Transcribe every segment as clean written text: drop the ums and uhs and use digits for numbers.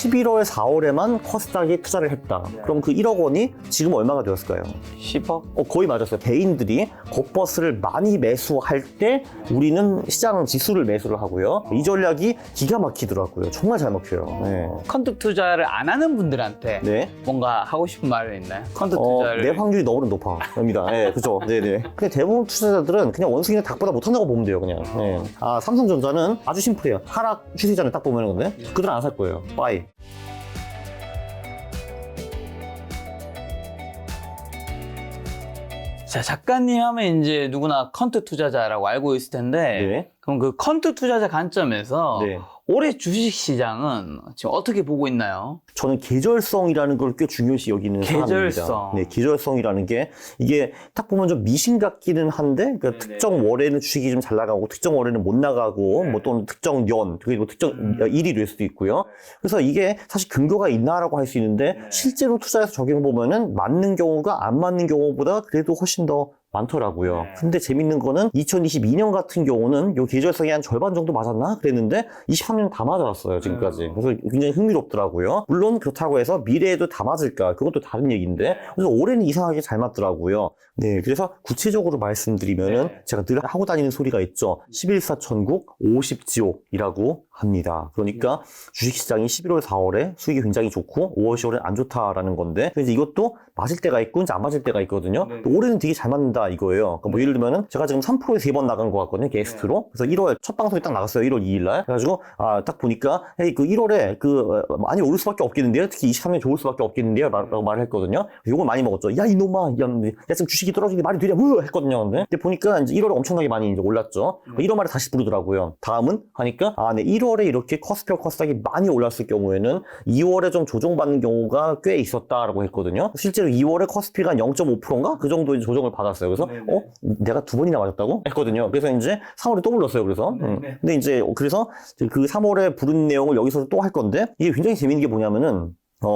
11월, 4월에만 코스닥에 투자를 했다. 그럼 그 1억 원이 지금 얼마가 되었을까요? 10억? 거의 맞았어요. 개인들이 겉버스를 많이 매수할 때 우리는 시장 지수를 매수를 하고요. 이 전략이 기가 막히더라고요. 정말 잘 먹혀요. 네. 펀드 투자를 안 하는 분들한테 네. 뭔가 하고 싶은 말이 있나요? 펀드 투자를 내 확률이 너무 높아입니다. 네, 그죠. 네네. 근데 대부분 투자자들은 그냥 원숭이는 닭보다 못한다고 보면 돼요, 그냥. 네. 삼성전자는 아주 심플해요. 하락 추세잖아요, 딱 보면. 근데 그들은 안 살 거예요. 빠이. 자, 작가님 하면 이제 누구나 펀드 투자자라고 알고 있을 텐데 네. 그럼 그 펀드 투자자 관점에서 네. 올해 주식 시장은 지금 어떻게 보고 있나요? 저는 계절성이라는 걸 꽤 중요시 여기는 계절성. 사람입니다. 네, 계절성이라는 게 이게 딱 보면 좀 미신 같기는 한데 그러니까 특정 월에는 주식이 좀 잘 나가고 특정 월에는 못 나가고 뭐 또는 특정 연 그리고 특정 일이 될 수도 있고요. 그래서 이게 사실 근거가 있나라고 할 수 있는데 실제로 투자해서 적용해 보면은 맞는 경우가 안 맞는 경우보다 그래도 훨씬 더 많더라고요. 근데 재밌는 거는 2022년 같은 경우는 요 계절성이 한 절반 정도 맞았나? 그랬는데 23년 다 맞아왔어요, 지금까지. 그래서 굉장히 흥미롭더라고요. 물론 그렇다고 해서 미래에도 다 맞을까? 그것도 다른 얘기인데. 그래서 올해는 이상하게 잘 맞더라고요. 네, 그래서 구체적으로 말씀드리면은 제가 늘 하고 다니는 소리가 있죠. 11사 천국, 50지옥이라고 합니다. 그러니까 주식시장이 11월, 4월에 수익이 굉장히 좋고 5월, 10월에 안 좋다라는 건데 그래서 이것도 맞을 때가 있고 이제 안 맞을 때가 있거든요. 올해는 되게 잘 맞는다 이거예요. 그러니까 뭐 예를 들면은 제가 지금 3%에 3번 나간 것 같거든요. 게스트로. 그래서 1월 첫 방송이 딱 나갔어요. 1월 2일 날. 그래가지고 딱 보니까 헤이 그 1월에 많이 오를 수밖에 없겠는데요. 특히 23년 좋을 수밖에 없겠는데요. 라고 말을 했거든요. 욕을 많이 먹었죠. 야 이놈아. 야 지금 주식이 떨어지는 게 말이 되냐. 했거든요. 근데 보니까 이제 1월에 엄청나게 많이 이제 올랐죠. 이런 말을 다시 부르더라고요. 다음은 하니까 네 1월에 이렇게 코스닥이 많이 올랐을 경우에는 2월에 좀 조정받는 경우가 꽤 있었다라고 했거든요. 실제로 2월에 코스피가 한 0.5%인가? 그 정도 조정을 받았어요. 그래서 내가 두 번이나 맞았다고? 했거든요. 그래서 이제 3월에 또 불렀어요. 그래서 근데 이제 그래서 그 3월에 부른 내용을 여기서 또 할 건데 이게 굉장히 재밌는 게 뭐냐면은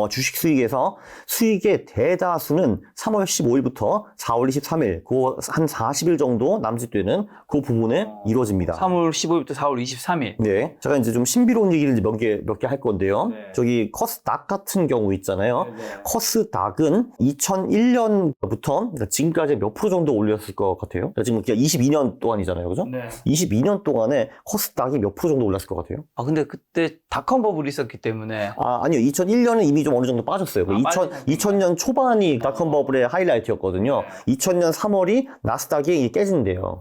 주식 수익에서 수익의 대다수는 3월 15일부터 4월 23일, 그 한 40일 정도 남짓되는 그 부분에 이루어집니다. 3월 15일부터 4월 23일. 네. 제가 이제 좀 신비로운 얘기를 몇 개 할 건데요. 저기 코스닥 같은 경우 있잖아요. 코스닥은 2001년부터 그러니까 지금까지 몇 프로 정도 올렸을 것 같아요? 그러니까 지금 22년 동안이잖아요. 그죠? 22년 동안에 코스닥이 몇 프로 정도 올랐을 것 같아요? 근데 그때 닷컴 버블이 있었기 때문에 아니요. 2001년은 이미 좀 어느 정도 빠졌어요. 2000년 초반이 닷컴 버블의 하이라이트였거든요. 2000년 3월이 나스닥이 깨진대요.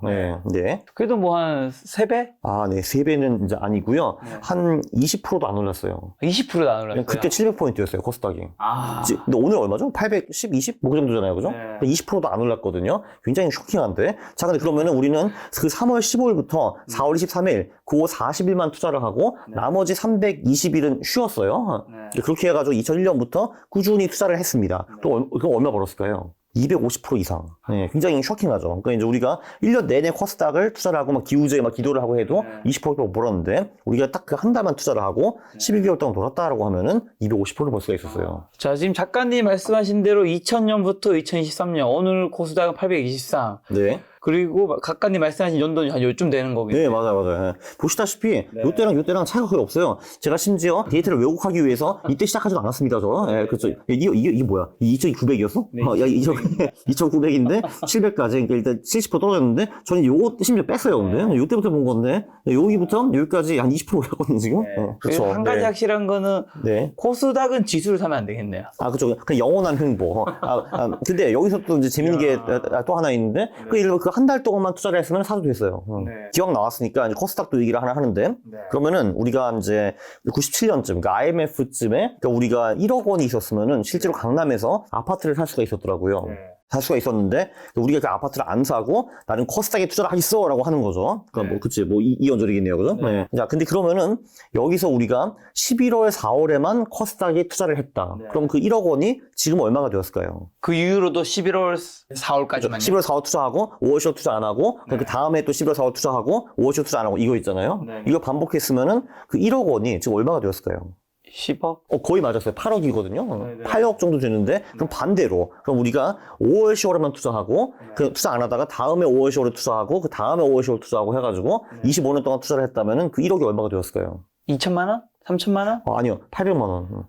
네. 그래도 뭐 한 3배? 네. 3배는 이제 아니고요. 한 20%도 안 올랐어요. 20%도 안 올랐어요. 그때 700포인트였어요, 코스닥이. 근데 오늘 얼마죠? 810, 20? 뭐 그 정도잖아요, 그죠? 20%도 안 올랐거든요. 굉장히 쇼킹한데. 자, 근데 그러면은 우리는 그 3월 15일부터 4월 23일, 그 40일만 투자를 하고, 나머지 320일은 쉬었어요. 그렇게 해가지고 2001년부터 꾸준히 투자를 했습니다. 또, 그럼 얼마 벌었을까요? 250% 이상. 네, 굉장히 쇼킹하죠. 그러니까 이제 우리가 1년 내내 코스닥을 투자를 하고 막 기우제에 막 기도를 하고 해도 20% 벌었는데 우리가 딱 그 한 달만 투자를 하고 12개월 동안 놀았다라고 하면은 250%를 벌 수가 있었어요. 자, 지금 작가님 말씀하신 대로 2000년부터 2023년 오늘 코스닥은 823. 네. 그리고 작가님 말씀하신 연도는 한 요쯤 되는 거겠네요. 네, 맞아요. 보시다시피 요때랑 차이가 거의 없어요. 제가 심지어 데이터를 왜곡하기 위해서 이때 시작하지도 않았습니다, 저. 그렇죠. 이게 뭐야? 2,900이었어? 2,900인데 700까지. 그러니까 일단 70% 떨어졌는데 저는 요거 심지어 뺐어요, 근데. 요때부터 본 건데 여기부터 여기까지 한 20% 올랐거든요, 지금. 그렇죠. 한 가지 확실한 거는 코스닥은 지수를 사면 안 되겠네요. 그렇죠. 그냥 영원한 횡보. 근데 여기서 또 이제 재밌는 게 또 하나 있는데 그 한 달 동안만 투자를 했으면 사도 됐어요. 기왕 나왔으니까 이제 코스닥도 얘기를 하나 하는데 그러면은 우리가 이제 97년쯤 그러니까 IMF쯤에 그러니까 우리가 1억 원이 있었으면은 실제로 강남에서 아파트를 살 수가 있었더라고요. 살 수가 있었는데 우리가 그 아파트를 안 사고 나는 코스닥에 투자를 하겠어라고 하는 거죠. 그러니까 이 연절이겠네요, 그죠? 자, 근데 그러면은 여기서 우리가 11월, 4월에만 코스닥에 투자를 했다. 그럼 그 1억 원이 지금 얼마가 되었을까요? 그 이후로도 11월, 4월까지만요. 11월, 4월 투자하고 5월, 10월 투자 안 하고 그 다음에 또 11월, 4월 투자하고 5월, 10월 투자 안 하고 이거 있잖아요. 이거 반복했으면은 그 1억 원이 지금 얼마가 되었을까요? 10억? 거의 맞았어요. 8억이거든요. 8억 정도 되는데, 그럼 반대로. 그럼 우리가 5월, 10월에만 투자하고, 그 투자 안 하다가 다음에 5월, 10월에 투자하고, 그 다음에 5월, 10월 투자하고 해가지고, 25년 동안 투자를 했다면은 그 1억이 얼마가 되었을까요? 2천만 원? 3천만 원? 아니요, 800만 원.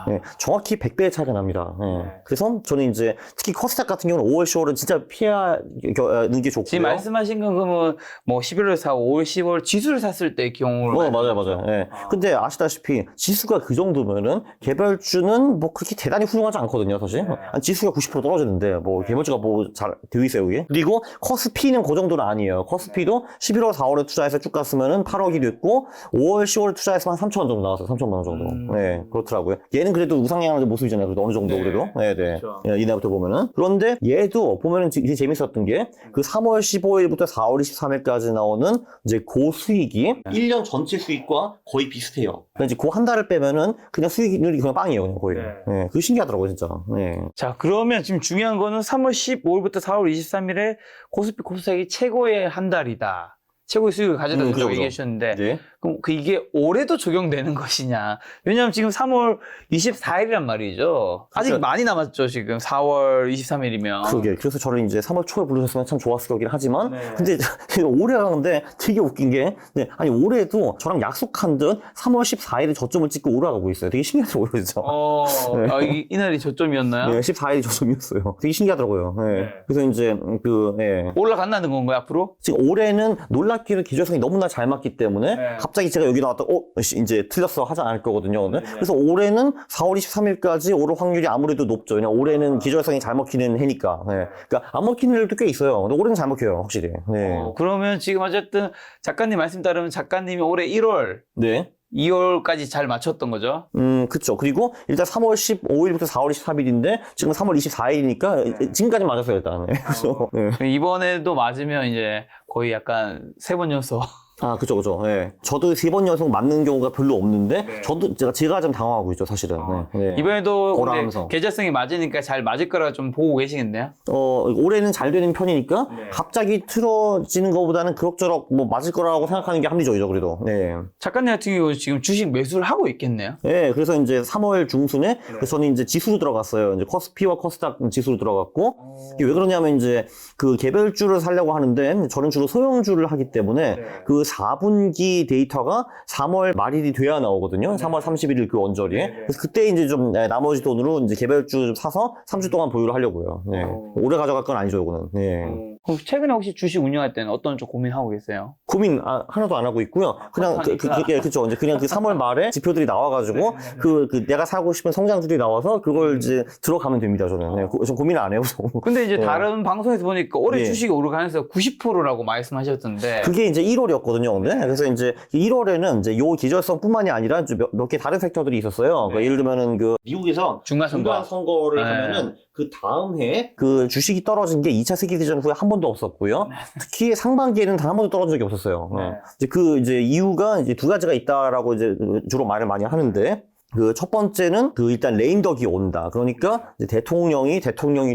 네, 정확히 100배의 차이가 납니다. 네. 그래서 저는 이제 특히 커스닥 같은 경우는 5월, 10월은 진짜 피하는 게 좋고요. 지금 말씀하신 건 그러면 뭐 11월 사고 5월, 10월 지수를 샀을 때 경우를 맞아요. 네. 근데 아시다시피 지수가 그 정도면은 개별주는 뭐 그렇게 대단히 훌륭하지 않거든요, 사실. 지수가 90% 떨어지는데 뭐 개별주가 뭐 잘 되어 있어요, 이게. 그리고 커스피는 그 정도는 아니에요. 커스피도 11월, 4월에 투자해서 쭉 갔으면은 8억이 됐고 5월, 10월에 투자해서 한 3천원 정도 나왔어요. 3천만 원 정도. 네, 그렇더라고요. 얘는 그래도 우상향하는 모습이잖아요. 그래도 어느 정도 그래도. 네. 그렇죠. 이날부터 보면은. 그런데 얘도 보면은 되게 재밌었던 게 그 3월 15일부터 4월 23일까지 나오는 이제 고수익이 1년 전체 수익과 거의 비슷해요. 그러니까 이제 그 한 달을 빼면은 그냥 수익률이 그냥 빵이에요, 그냥 거의. 네. 그게 신기하더라고요, 진짜. 네. 자, 그러면 지금 중요한 거는 3월 15일부터 4월 23일에 코스피 코스닥이 최고의 한 달이다. 최고의 수익을 가져다준다고 그죠. 얘기해 주셨는데 네. 그럼 이게 올해도 적용되는 것이냐? 왜냐하면 지금 3월 24일이란 말이죠. 아직 그러니까- 많이 남았죠, 지금 4월 23일이면. 그러게. 그래서 저를 이제 3월 초에 부르셨으면 참 좋았을 거긴 하지만, 네. 근데 올해 가는데 되게 웃긴 게, 네, 아니, 올해도 저랑 약속한 듯 3월 14일에 저점을 찍고 올라가고 있어요. 되게 신기하더라고요, 진짜. 네. 이날이 저점이었나요? 네, 14일이 저점이었어요. 되게 신기하더라고요. 네. 네. 그래서 이제, 네. 올라간다는 건가요, 앞으로? 지금 올해는 놀랍게도 계절성이 너무나 잘 맞기 때문에 네. 갑자기 제가 여기 나왔다 이제 틀렸어 하지 않을 거거든요. 네. 그래서 올해는 4월 23일까지 오를 확률이 아무래도 높죠. 그냥 올해는 계절성이 잘 먹히는 해니까. 네. 그러니까 안 먹히는 일도 꽤 있어요. 근데 올해는 잘 먹혀요, 확실히. 네. 그러면 지금 어쨌든 작가님 말씀 따르면 작가님이 올해 1월, 네. 2월까지 잘 맞췄던 거죠? 그쵸. 그리고 일단 3월 15일부터 4월 23일인데 지금 3월 24일이니까 지금까지 맞았어요, 일단. 네. 그래서. 네. 이번에도 맞으면 이제 거의 약간 3번 연속. 아, 그쵸. 네. 저도 3번 연속 맞는 경우가 별로 없는데, 네. 저도 제가 좀 당황하고 있죠, 사실은. 네. 이번에도 근데 고라하면서. 계절성이 맞으니까 잘 맞을 거라 좀 보고 계시겠네요? 올해는 잘 되는 편이니까, 네. 갑자기 틀어지는 것보다는 그럭저럭 뭐 맞을 거라고 생각하는 게 합리적이죠, 그래도. 네. 작가님 같은 경우 지금 주식 매수를 하고 있겠네요? 네, 그래서 이제 3월 중순에, 그래서 저는 이제 지수로 들어갔어요. 이제 커스피와 커스닥 지수로 들어갔고, 이게 왜 그러냐면 이제 그 개별주를 살려고 하는데, 저는 주로 소형주를 하기 때문에, 그 4분기 데이터가 3월 말일이 돼야 나오거든요. 3월 31일 그 언저리에. 그래서 그때 이제 좀 나머지 돈으로 이제 개별주 좀 사서 3주 동안 보유를 하려고요. 네. 오래 가져갈 건 아니죠, 이거는. 네. 그럼 최근에 혹시 주식 운영할 때는 어떤 쪽 고민하고 계세요? 고민 하나도 안 하고 있고요. 그냥 그쵸. 이제 그냥 그 3월 말에 지표들이 나와가지고 내가 사고 싶은 성장주들이 나와서 그걸 이제 들어가면 됩니다. 저는. 네. 전 고민 안 해요. 근데 이제 네. 다른 방송에서 보니까 올해 네. 주식이 오를 가능성이 90%라고 말씀하셨던데. 그게 이제 1월이었거든요. 근데 그래서 이제 1월에는 이제 요 계절성뿐만이 아니라 몇 개 다른 팩터들이 있었어요. 그러니까 예를 들면은 그 미국에서 중간선거. 선거를 네. 하면은 그 다음 해에 그 주식이 떨어진 게 2차 세계대전 후에 한 번도 없었고요. 특히 상반기에는 단 한 번도 떨어진 적이 없었어요. 네. 이제 이유가 이제 두 가지가 있다라고 이제 주로 말을 많이 하는데, 그 첫 번째는 그 일단 레임덕이 온다. 그러니까 이제 대통령이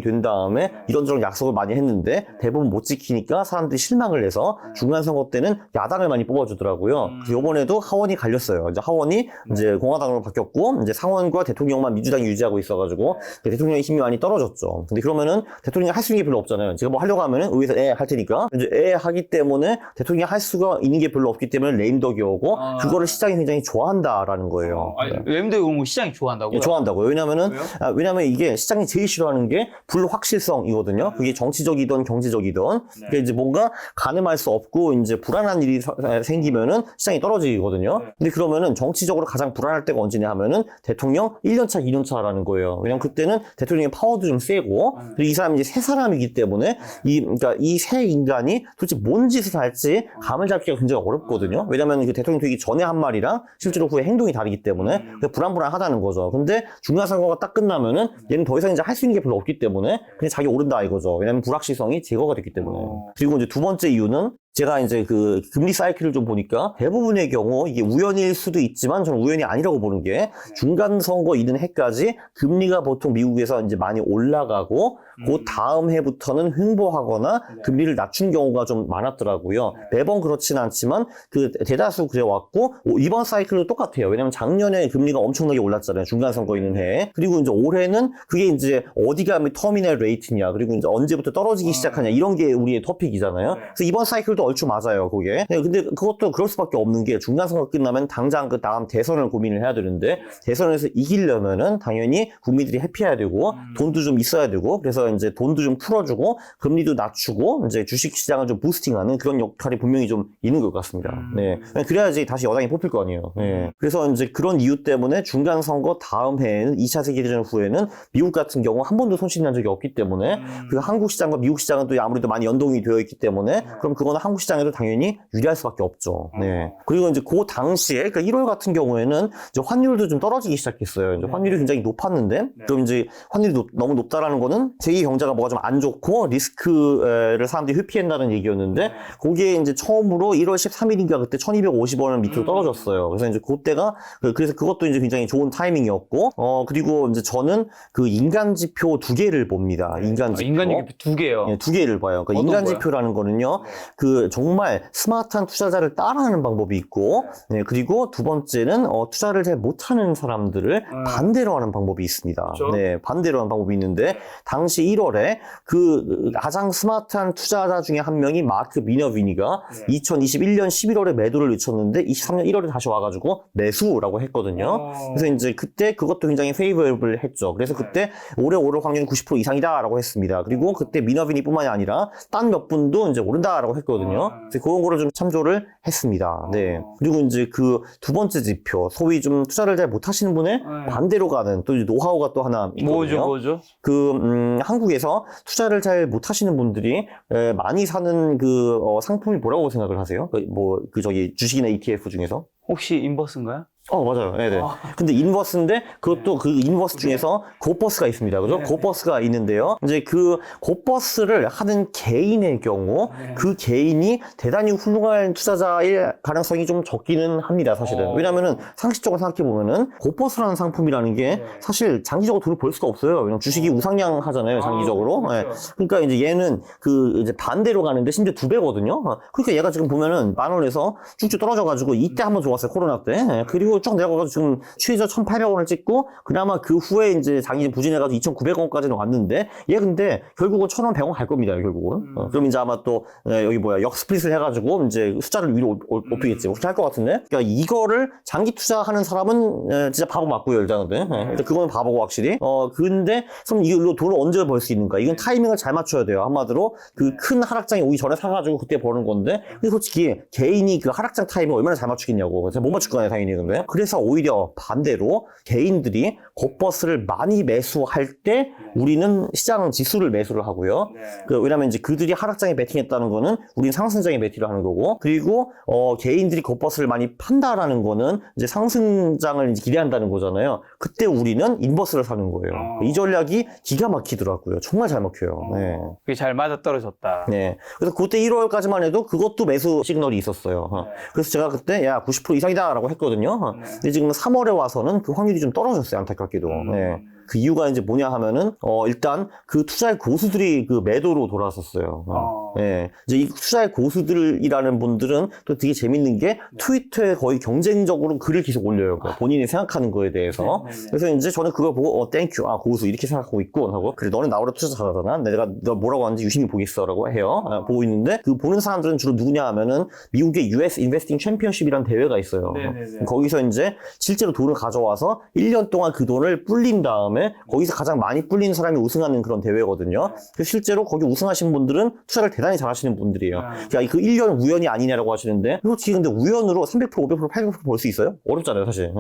된 다음에 이런저런 약속을 많이 했는데 대부분 못 지키니까 사람들이 실망을 해서 중간 선거 때는 야당을 많이 뽑아주더라고요. 그래서 이번에도 하원이 갈렸어요. 이제 하원이 이제 공화당으로 바뀌었고 이제 상원과 대통령만 민주당이 유지하고 있어가지고 대통령의 힘이 많이 떨어졌죠. 근데 그러면은 대통령이 할 수 있는 게 별로 없잖아요. 제가 뭐 하려고 하면은 의회에서 할 테니까 이제 하기 때문에 대통령이 할 수가 있는 게 별로 없기 때문에 레임덕이 오고 그거를 시장이 굉장히 좋아한다라는 거예요. 램도 그런 거 시장이 좋아한다고요? 예, 좋아한다고요. 왜냐면은, 왜요? 왜냐면 이게 시장이 제일 싫어하는 게 불확실성이거든요. 그게 정치적이든 경제적이든. 그러니까 이제 뭔가 가늠할 수 없고 이제 불안한 일이 생기면은 시장이 떨어지거든요. 근데 그러면은 정치적으로 가장 불안할 때가 언제냐 하면은 대통령 1년차, 2년차라는 거예요. 왜냐면 그때는 대통령의 파워도 좀 세고, 그리고 이 사람이 이제 새 사람이기 때문에 그러니까 이 새 인간이 도대체 뭔 짓을 할지 감을 잡기가 굉장히 어렵거든요. 왜냐면 그 대통령 되기 전에 한 말이랑 실제로 후에 행동이 다르기 때문에 불안하다는 거죠. 근데 중간 선거가 딱 끝나면은 얘는 더 이상 이제 할 수 있는 게 별로 없기 때문에 그냥 자기 오른다 이거죠. 왜냐면 불확실성이 제거가 됐기 때문에. 그리고 이제 두 번째 이유는 제가 이제 그 금리 사이클을 좀 보니까 대부분의 경우 이게 우연일 수도 있지만 저는 우연이 아니라고 보는 게 중간 선거 이른 해까지 금리가 보통 미국에서 이제 많이 올라가고 그 다음 해부터는 횡보하거나 금리를 낮춘 경우가 좀 많았더라고요. 매번 그렇진 않지만 그 대다수 그래 왔고 이번 사이클도 똑같아요. 왜냐면 작년에 금리가 엄청나게 올랐잖아요. 중간 선거 있는 해에. 그리고 이제 올해는 그게 이제 어디가 터미널 레이트냐 그리고 이제 언제부터 떨어지기 시작하냐 이런 게 우리의 토픽이잖아요. 그래서 이번 사이클도 타이밍도 얼추 맞아요, 그게. 네, 근데 그것도 그럴 수밖에 없는 게 중간선거 끝나면 당장 그 다음 대선을 고민을 해야 되는데 대선에서 이기려면은 당연히 국민들이 해피해야 되고 돈도 좀 있어야 되고 그래서 이제 돈도 좀 풀어주고 금리도 낮추고 이제 주식시장을 좀 부스팅하는 그런 역할이 분명히 좀 있는 것 같습니다. 네. 그래야지 다시 여당이 뽑힐 거 아니에요. 네. 그래서 이제 그런 이유 때문에 중간선거 다음 해에는 2차 세계대전 후에는 미국 같은 경우 한 번도 손실이 난 적이 없기 때문에 그 한국 시장과 미국 시장은 또 아무래도 많이 연동이 되어 있기 때문에 그럼 그거는 한국 시장에도 당연히 유리할 수밖에 없죠. 네. 그리고 이제 그 당시에 그러니까 1월 같은 경우에는 이제 환율도 좀 떨어지기 시작했어요. 이제 환율이 굉장히 높았는데 그럼 이제 환율이 너무 높다라는 거는 세계 경제가 뭐가 좀 안 좋고 리스크를 사람들이 회피한다는 얘기였는데 거기에 이제 처음으로 1월 13일인가 그때 1250원을 밑으로 떨어졌어요. 그래서 이제 그때가 그래서 그것도 이제 굉장히 좋은 타이밍이었고 그리고 이제 저는 그 인간 지표 2개를 봅니다. 인간 지표. 인간 지표 2개요. 네, 2개를 봐요. 그러니까 인간 지표라는 거는요. 그 정말 스마트한 투자자를 따라하는 방법이 있고 네, 그리고 두 번째는 투자를 잘 못하는 사람들을 반대로 하는 방법이 있습니다. 그렇죠? 네, 반대로 하는 방법이 있는데 당시 1월에 그 가장 스마트한 투자자 중에 한 명이 마크 미너비니가 2021년 11월에 매도를 늦췄는데 23년 1월에 다시 와가지고 매수라고 했거든요. 그래서 이제 그때 그것도 굉장히 페이버블 했죠. 그래서 그때 올해 오를 확률이 90% 이상이다라고 했습니다. 그리고 그때 미너비니뿐만이 아니라 딴 몇 분도 이제 오른다라고 했거든요. 그래서 그런 거를 좀 참조를 했습니다. 네. 그리고 이제 그 두 번째 지표, 소위 좀 투자를 잘 못하시는 분의 반대로 가는 또 이제 노하우가 또 하나 있거든요. 뭐죠? 한국에서 투자를 잘 못하시는 분들이 많이 사는 그 상품이 뭐라고 생각을 하세요? 저기 주식이나 ETF 중에서? 혹시 인버스인가요? 맞아요. 네네. 근데 인버스인데, 그것도 그 인버스 중에서 고버스가 있습니다. 그죠? 고버스가 있는데요. 이제 그 고버스를 하는 개인의 경우, 그 개인이 대단히 훌륭한 투자자일 가능성이 좀 적기는 합니다, 사실은. 왜냐면은 상식적으로 생각해보면은, 고버스라는 상품이라는 게 사실 장기적으로 돈을 벌 수가 없어요. 왜냐면 주식이 우상향 하잖아요, 장기적으로. 그렇죠. 네. 그러니까 이제 얘는 이제 반대로 가는데 심지어 2배거든요. 그러니까 얘가 지금 보면은 10,000원에서 쭉쭉 떨어져가지고 이때 한번 좋았어요, 코로나 때. 그리고 쭉 내려가서 지금 최저 1,800원을 찍고 그나마 그 후에 이제 장이 부진해가지고 2,900원까지는 왔는데 얘 근데 결국은 1,000원, 100원 갈 겁니다, 결국은. 그럼 이제 아마 또 여기 역스플릿을 해가지고 이제 숫자를 위로 올리겠지. 그렇게 할 것 같은데. 그러니까 이거를 장기 투자하는 사람은 진짜 바보 맞고요, 일단은. 일단 그거는 바보고 확실히. 근데 그럼 이걸로 돈을 언제 벌 수 있는가? 이건 타이밍을 잘 맞춰야 돼요. 한마디로 그 큰 하락장이 오기 전에 사가지고 그때 버는 건데. 근데 솔직히 개인이 그 하락장 타이밍을 얼마나 잘 맞추겠냐고. 못 맞출 거 아니야, 당연히. 근데. 그래서 오히려 반대로 개인들이 곱버스를 많이 매수할 때 우리는 시장 지수를 매수를 하고요. 왜냐면 이제 그들이 하락장에 베팅했다는 거는 우리는 상승장에 베팅을 하는 거고, 그리고 개인들이 곱버스를 많이 판다라는 거는 이제 상승장을 이제 기대한다는 거잖아요. 그때 우리는 인버스를 사는 거예요. 이 전략이 기가 막히더라고요. 정말 잘 막혀요. 네. 그게 잘 맞아 떨어졌다. 네. 그래서 그때 1월까지만 해도 그것도 매수 시그널이 있었어요. 그래서 제가 그때 90% 이상이다라고 했거든요. 근데 지금 3월에 와서는 그 확률이 좀 떨어졌어요, 안타깝게도. 네. 그 이유가 이제 뭐냐 하면은, 일단 그 투자의 고수들이 그 매도로 돌아섰어요. 예. 이제 이 투자의 고수들이라는 분들은 또 되게 재밌는 게 트위터에 거의 경쟁적으로 글을 계속 올려요. 그러니까 본인이 생각하는 거에 대해서. 그래서 이제 저는 그걸 보고, 땡큐. 고수 이렇게 생각하고 있고, 하고. 그래, 너는 나보다 투자 잘하잖아. 내가 너 뭐라고 하는지 유심히 보겠어. 라고 해요. 보고 있는데, 그 보는 사람들은 주로 누구냐 하면은, 미국의 US 인베스팅 챔피언십이라는 대회가 있어요. 거기서 이제 실제로 돈을 가져와서 1년 동안 그 돈을 불린 다음에 거기서 가장 많이 불리는 사람이 우승하는 그런 대회거든요. 그래서 실제로 거기 우승하신 분들은 투자를 대단히 잘하시는 분들이에요. 그러니까 그 1년 우연이 아니냐라고 하시는데 솔직히 근데 우연으로 300%, 500%, 800% 벌 수 있어요? 어렵잖아요, 사실.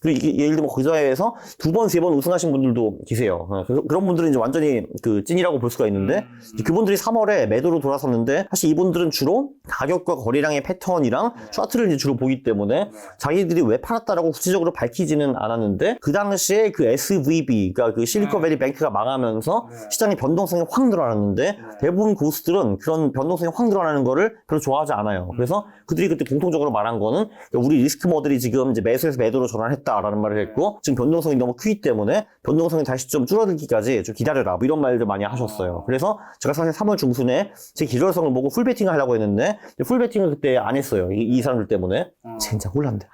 그리고 이게 예를 들면 그 대회에서 2번, 3번 우승하신 분들도 계세요. 그런 분들은 이제 완전히 그 찐이라고 볼 수가 있는데 그분들이 3월에 매도로 돌아섰는데 사실 이분들은 주로 가격과 거래량의 패턴이랑 차트를 이제 주로 보기 때문에 자기들이 왜 팔았다라고 구체적으로 밝히지는 않았는데 그 당시에 그 SVB 그러니까 그 실리콘밸리 뱅크가 망하면서 시장의 변동성이 확 늘어났는데 대부분 고수들은 그런 변동성이 확 늘어나는 거를 별로 좋아하지 않아요. 그래서 그들이 그때 공통적으로 말한 거는 우리 리스크 모델이 지금 이제 매수에서 매도로 전환했다라는 말을 했고 지금 변동성이 너무 크기 때문에 변동성이 다시 좀 줄어들기까지 좀 기다려라 뭐 이런 말들 많이 하셨어요. 그래서 제가 사실 3월 중순에 제 기절성을 보고 풀베팅을 하려고 했는데 풀베팅을 그때 안 했어요. 이 사람들 때문에 진짜 혼란돼.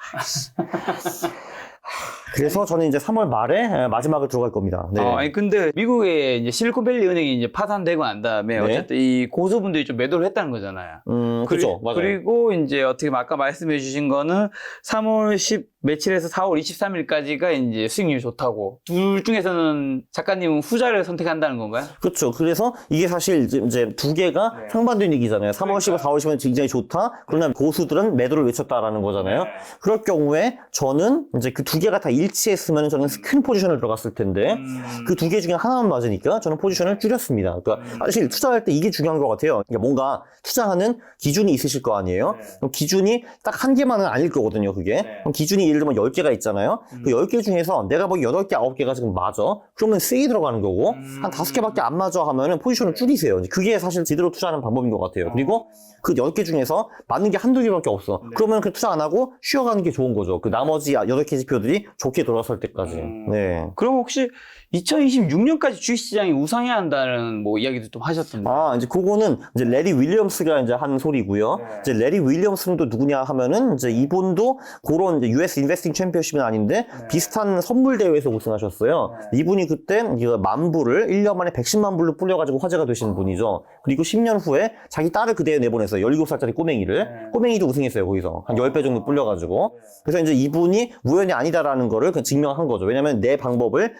그래서 저는 이제 3월 말에 마지막을 들어갈 겁니다. 네. 아니 근데 미국의 이제 실리콘밸리 은행이 이제 파산되고 난 다음에 네. 어쨌든 이 고수분들이 좀 매도를 했다는 거잖아요. 그렇죠. 맞아요. 그리고 이제 어떻게 아까 말씀해 주신 거는 3월 10 며칠에서 4월 23일까지가 이제 수익률이 좋다고. 둘 중에서는 작가님은 후자를 선택한다는 건가요? 그렇죠. 그래서 이게 사실 이제 두 개가 네. 상반된 얘기잖아요. 3월 10일, 4월 10일은 굉장히 좋다. 그러나 고수들은 매도를 외쳤다라는 거잖아요. 네. 그럴 경우에 저는 이제 그 두 개가 다 일치했으면 저는 큰 포지션을 들어갔을 텐데 그 두 개 중에 하나만 맞으니까 저는 포지션을 줄였습니다. 그러니까 사실 투자할 때 이게 중요한 것 같아요. 그러니까 뭔가 투자하는 기준이 있으실 거 아니에요. 그럼 기준이 딱 한 개만은 아닐 거거든요, 그게. 그럼 기준이 예를 들면 10개가 있잖아요. 그 10개 중에서 내가 보기 8개, 9개가 지금 맞아. 그러면 세게 들어가는 거고 한 5개밖에 안 맞아 하면은 포지션을 줄이세요. 그게 사실 제대로 투자하는 방법인 것 같아요. 그리고 그 10개 중에서 맞는 게 한두 개밖에 없어. 그러면 그 투자 안 하고 쉬어가는 게 좋은 거죠. 그 나머지 8개 지표들이 좋게 돌아설 때까지. 네. 그럼 혹시 2026년까지 주식시장이 우상해야 한다는 뭐 이야기도 좀 하셨던데. 이제 그거는 이제 레리 윌리엄스가 이제 한 소리고요. 이제 레리 윌리엄스는 또 누구냐 하면은 이제 이분도 그런 이제 US 인베스팅 챔피언십은 아닌데 비슷한 선물 대회에서 우승하셨어요. 이분이 그때 만 불을 1년 만에 110만 불로 불려가지고 화제가 되신 분이죠. 그리고 10년 후에 자기 딸을 그 대회에 내보냈어요. 17살짜리 꼬맹이를. 꼬맹이도 우승했어요, 거기서. 한 10배 정도 불려가지고. 그래서 이제 이분이 우연이 아니다라는 거를 그냥 증명한 거죠. 왜냐면 내 방법을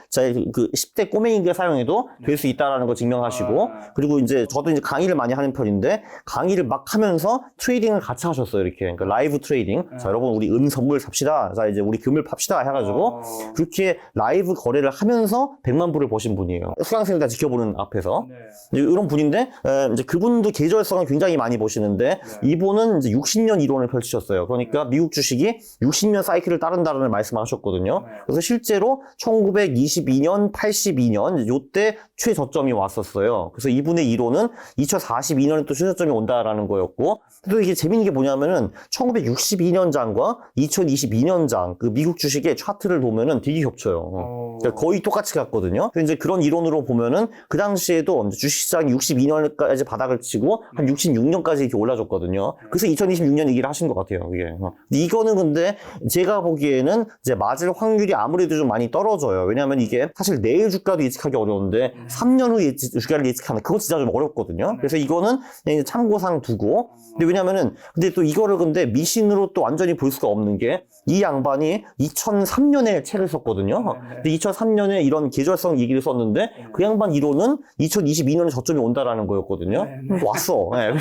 그 10대 꼬맹이가 사용해도 될 수 있다라는 걸 증명하시고, 그리고 이제 저도 이제 강의를 많이 하는 편인데, 강의를 막 하면서 트레이딩을 같이 하셨어요, 이렇게. 그러니까 라이브 트레이딩. 자, 여러분, 우리 선물 삽시다. 자, 이제 우리 금을 팝시다. 해가지고, 그렇게 라이브 거래를 하면서 100만 불을 버신 분이에요. 수강생들 다 지켜보는 앞에서. 이제 이런 분인데, 이제 그분도 계절성을 굉장히 많이 보시는데, 이분은 이제 60년 이론을 펼치셨어요. 그러니까 미국 주식이 60년 사이클을 따른다는 말씀을 하셨거든요. 그래서 실제로 1922년, 82년, 요때 최저점이 왔었어요. 그래서 이분의 이론은 2042년에 또 최저점이 온다라는 거였고, 또 이게 재밌는 게 뭐냐면은 1962년장과 2022년장 그 미국 주식의 차트를 보면은 되게 겹쳐요. 그러니까 거의 똑같이 갔거든요. 그래서 이제 그런 이론으로 보면은 그 당시에도 주식시장이 62년까지 바닥을 치고 한 66년까지 이렇게 올라줬거든요. 그래서 2026년 얘기를 하신 것 같아요. 이게. 이거는 근데 제가 보기에는 이제 맞을 확률이 아무래도 좀 많이 떨어져요. 왜냐하면 이게 사실 내일 주가도 예측하기 어려운데 3년 후 주가를 예측하는 그거 진짜 좀 어렵거든요. 그래서 이거는 그냥 참고상 두고. 근데 왜냐면은 근데 또 이거를 근데 미신으로 또 완전히 볼 수가 없는 게 이 양반이 2003년에 책을 썼거든요. 근데 2003년에 이런 계절성 얘기를 썼는데 그 양반 이론은 2022년에 저점이 온다라는 거였거든요. 왔어. 네.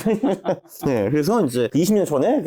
네, 그래서 이제 20년 전에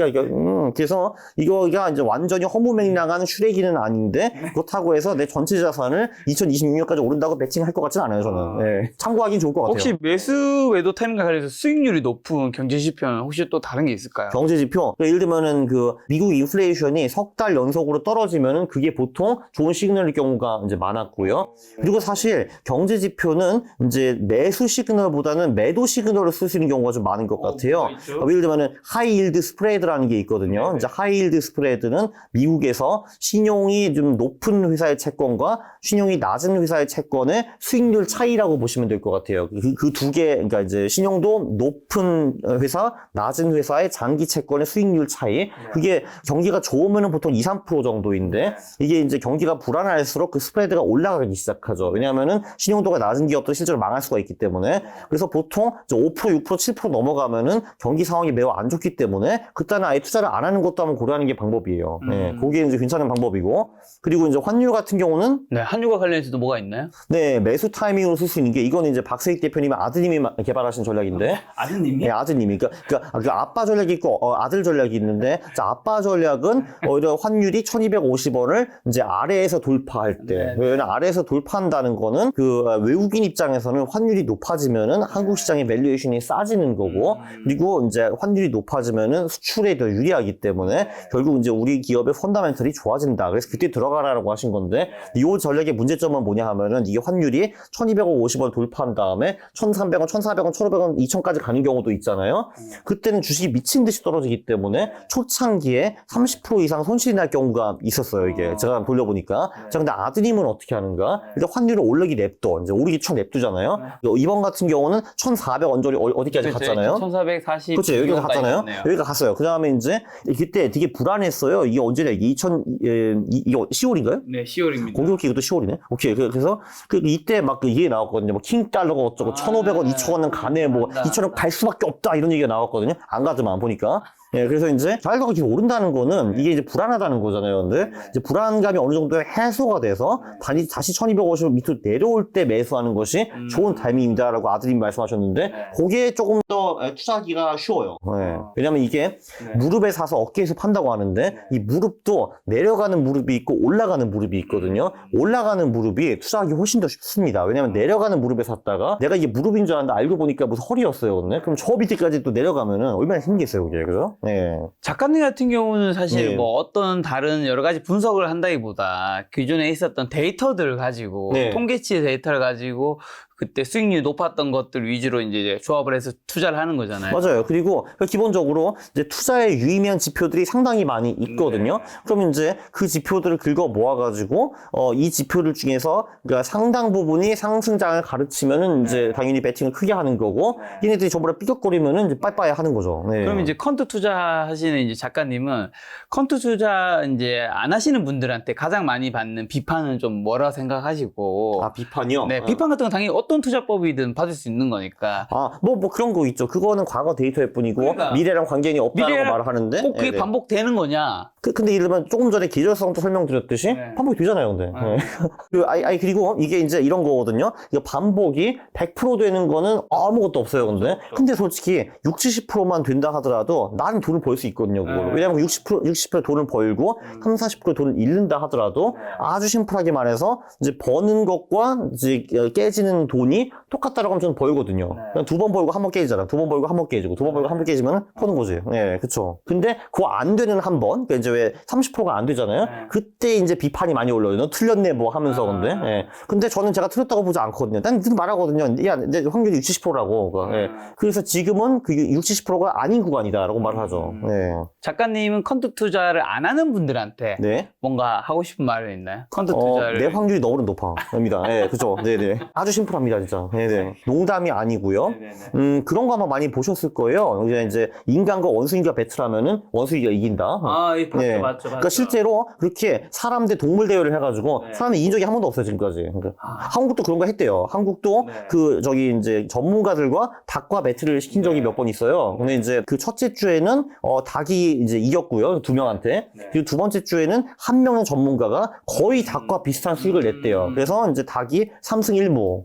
그래서 이거가 이제 완전히 허무맹랑한 슈레기는 아닌데 그렇다고 해서 내 전체 자산을 2026년까지 오른다고 배팅할 것 같지는 않아요, 저는. 네. 참고하긴 좋을 것 같아요. 혹시 매수 외도 타임과 관련해서 수익률이 높은 경제지표는 혹시 또 다른 게 있을까요? 경제지표. 예를 들면은 그 미국 인플레이션이 석 달 연속으로 떨어지면은 그게 보통 좋은 시그널일 경우가 이제 많았고요. 그리고 사실 경제지표는 이제 매수 시그널보다는 매도 시그널을 쓸 수 있는 경우가 좀 많은 것 같아요. 예를 들면은 하이힐드 스프레드라는 게 있거든요. 이제 하이힐드 스프레드는 미국에서 신용이 좀 높은 회사의 채권과 신용이 낮은 회사의 채권의 수익률 차이라고 보시면 될 것 같아요. 그 두 개, 그러니까 이제 신용도 높은 회사, 낮은 회사의 장기 채권의 수익률 차이. 그게 경기가 좋으면은 보통 2, 3% 정도인데 이게 이제 경기가 불안할수록 그 스프레드가 올라가기 시작하죠. 왜냐하면은 신용도가 낮은 기업도 실제로 망할 수가 있기 때문에. 그래서 보통 5%, 6%, 7% 넘어가면은 경기 상황이 매우 안 좋기 때문에 그때는 아예 투자를 안 하는 것도 한번 고려하는 게 방법이에요. 네, 그게 이제 괜찮은 방법이고. 그리고 이제 환율 같은 경우는 네, 환율과 관련해서도 뭐가 있나요? 네, 매수 타이밍으로 쓸 수 있는 게 이거는 이제 박세익 대표님 아드님이 개발하신 전략인데. 아드님이? 네, 아드님이. 그러니까 그 아빠 전략이 있고 아들 전략이 있는데 자, 아빠 전략은 오히려 환율이 1250원을 이제 아래에서 돌파할 때. 왜냐면 아래에서 돌파한다는 거는 그 외국인 입장에서는 환율이 높아지면은 한국 시장의 밸류에이션이 싸지는 거고 그리고 이제 환율이 높아지면은 수출에 더 유리하기 때문에 결국 이제 우리 기업의 펀더멘털이 좋아진다. 그래서 그때 들어가라라고 하신 건데 이 전략의 문제점은 뭐냐 하면은 이게 환율이 1250원 돌파한 다음에 1300원, 1400원, 1500원, 2000까지 가는 경우도 있잖아요. 그때는 주식이 미친 듯이 떨어지기 때문에 초창기에 30% 이상 손실이 날 경우가 있었어요, 이게. 제가 돌려보니까. 자, 근데 아드님은 어떻게 하는가? 일단 환율을 오르기 냅둬. 이제 오르기 쳐 냅두잖아요. 이번 같은 경우는 1400원절이 어디까지 갔잖아요. 1440. 그렇죠. 여기가 갔잖아요. 여기가 갔어요. 그 다음에 이제 그때 되게 불안했어요. 이게 언제냐. 이게 10월 10월인가요? 네, 10월입니다. 공교롭게 이것도 10월이네. 오케이. 그래서 이때 막 이게 나왔거든요. 뭐 킹달러가 어쩌고 1,500원, 2,000원은 가네. 뭐 2,000원 갈 수밖에 없다. 이런 얘기가 나왔거든요. 안 가지만 보니까. 예, 그래서 이제 달러가 계속 오른다는 거는 이게 이제 불안하다는 거잖아요. 근데 이제 불안감이 어느 정도 해소가 돼서 다시 1250을 밑으로 내려올 때 매수하는 것이 좋은 타이밍입니다라고 아드님 말씀하셨는데 그게 조금 더 투자하기가 쉬워요. 예. 왜냐면 이게 무릎에 사서 어깨에서 판다고 하는데 이 무릎도 내려가는 무릎이 있고 올라가는 무릎이 있거든요. 올라가는 무릎이 투자하기 훨씬 더 쉽습니다. 왜냐면 내려가는 무릎에 샀다가 내가 이게 무릎인 줄 알았는데 알고 보니까 무슨 허리였어요. 근데 그럼 저 밑에까지 또 내려가면은 얼마나 힘들겠어요, 그게. 그죠? 네. 작가님 같은 경우는 사실 네. 뭐 어떤 다른 여러 가지 분석을 한다기보다 기존에 있었던 데이터들을 가지고 네. 통계치 데이터를 가지고 그때 수익률이 높았던 것들 위주로 이제 조합을 해서 투자를 하는 거잖아요. 맞아요. 그리고 기본적으로 이제 투자의 유의미한 지표들이 상당히 많이 있거든요. 그럼 이제 그 지표들을 긁어 모아가지고 이 지표들 중에서 그러니까 상당 부분이 상승장을 가르치면은 이제 당연히 배팅을 크게 하는 거고 얘네들이 저보다 삐걱거리면은 이제 빠이빠이 하는 거죠. 네. 그럼 이제 컨트 투자하시는 이제 작가님은 컨트 투자 이제 안 하시는 분들한테 가장 많이 받는 비판은 좀 뭐라 생각하시고? 아, 비판이요? 네, 비판 같은 건 당연히 어떤 투자법이든 받을 수 있는 거니까. 뭐 그런 거 있죠. 그거는 과거 데이터일 뿐이고 그러니까 미래랑 관계가 없다고 미래랑 말을 하는데 꼭 그게 네. 반복되는 거냐? 근데 예를 들면 조금 전에 계절성도 설명드렸듯이 네. 반복이 되잖아요, 근데. 네. 그리고 이게 이제 이런 거거든요. 이거 반복이 100% 되는 거는 아무것도 없어요, 근데. 근데 솔직히 60, 70%만 된다 하더라도 나는 돈을 벌 수 있거든요, 그걸로. 왜냐면 60% 돈을 벌고 30, 40% 돈을 잃는다 하더라도 아주 심플하게 말해서 이제 버는 것과 이제 깨지는 돈이 똑같다라고 하면 저는 벌거든요. 그냥 두 번 벌고 한 번 깨지잖아. 두 번 벌고 한 번 깨지고 두 번 벌고 한 번 깨지면 퍼는 거지. 예, 그쵸. 근데 그거 안 되는 한 번, 그러니까 이제 왜 30%가 안 되잖아요. 그때 이제 비판이 많이 올라요. 너 틀렸네 뭐 하면서 근데. 예. 근데 저는 제가 틀렸다고 보지 않거든요. 난 늘 말하거든요. 야, 내 확률이 60, 70%라고. 예. 그래서 지금은 그 60, 70%가 아닌 구간이다라고 말을 하죠. 예. 작가님은 컨트 투자를 안 하는 분들한테 네. 뭔가 하고 싶은 말이 있나요? 컨트 투자를. 내 확률이 너무나 높아입니다. 예, 그죠. 네네. 아주 심플합니다, 진짜. 네네. 농담이 아니고요. 그런 거 아마 많이 보셨을 거예요. 이제 인간과 원숭이가 배틀하면은 원숭이가 이긴다. 아, 예, 맞죠, 네. 맞죠, 맞죠. 그러니까 실제로 그렇게 사람 대 동물 대회를 해가지고 사람이 이긴 적이 한 번도 없어요, 지금까지. 그러니까 한국도 그런 거 했대요. 한국도 이제 전문가들과 닭과 배틀을 시킨 적이 몇 번 있어요. 근데 이제 그 첫째 주에는 닭이 이제 이겼고요, 2명한테. 그리고 두 번째 주에는 한 명의 전문가가 거의 닭과 비슷한 수익을 냈대요. 그래서 이제 닭이 3승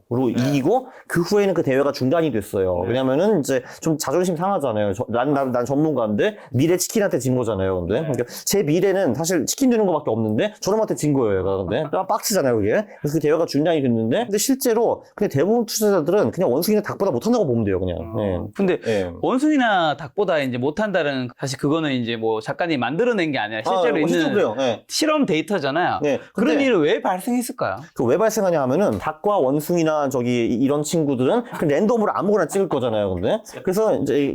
1무로 이기고 그 후에는 그 대회가 중단이 됐어요. 왜냐면은 이제 좀 자존심 상하잖아요. 난 전문가인데 미래 치킨한테 진 거잖아요. 근데 그러니까 제 미래는 사실 치킨 되는 거밖에 없는데 저놈한테 진 거예요. 근데 빡치잖아요, 그게. 그래서 그 대회가 중단이 됐는데 근데 실제로 그냥 대부분 투자자들은 그냥 원숭이나 닭보다 못한다고 보면 돼요, 그냥. 네. 근데 네. 원숭이나 닭보다 이제 못한다는 사실 그거는 이제 뭐 작가님이 만들어낸 게 아니라 실제로 있는 그래요. 네. 실험 데이터잖아요. 네. 그런 근데 일이 왜 발생했을까요? 그 왜 발생하냐 하면은 닭과 원숭이나 이런 친구들은 그 랜덤으로 아무거나 찍을 거잖아요, 근데.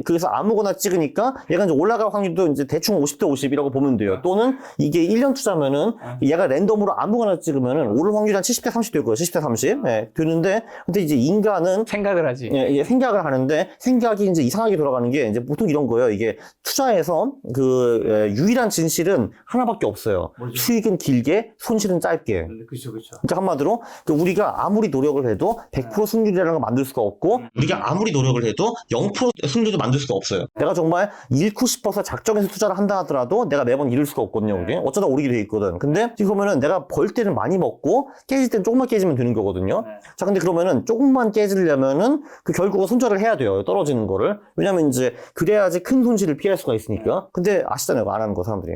그래서 아무거나 찍으니까 얘가 이제 올라갈 확률도 이제 대충 50대 50이라고 보면 돼요. 또는 이게 1년 투자면은 얘가 랜덤으로 아무거나 찍으면은 오를 확률이 한 70대 30 될 거예요. 70대 30. 예, 되는데 근데 이제 인간은 생각을 하지. 예, 이게 생각을 하는데 생각이 이제 이상하게 돌아가는 게 이제 보통 이런 거예요. 이게 투자에서 유일한 진실은 하나밖에 없어요. 수익은 길게, 손실은 짧게. 그렇죠. 그러니까 한마디로 우리가 아무리 노력을 해도 100% 승률이라는 걸 만들 수가 없고 우리가 아무리 노력을 해도 0% 승률도 만들 수가 없어요. 내가 정말 잃고 싶어서 작정해서 투자를 한다 하더라도 내가 매번 잃을 수가 없거든요. 그게 어쩌다 오르게 돼 있거든. 근데 지금 보면은 내가 벌 때는 많이 먹고 깨질 때는 조금만 깨지면 되는 거거든요. 자, 근데 그러면은 조금만 깨지려면은 결국은 손절을 해야 돼요. 떨어지는 거를. 왜냐면 이제 그래야지 큰 손실을 피할 수가 있으니까. 근데 아시잖아요. 안 하는 거 사람들이.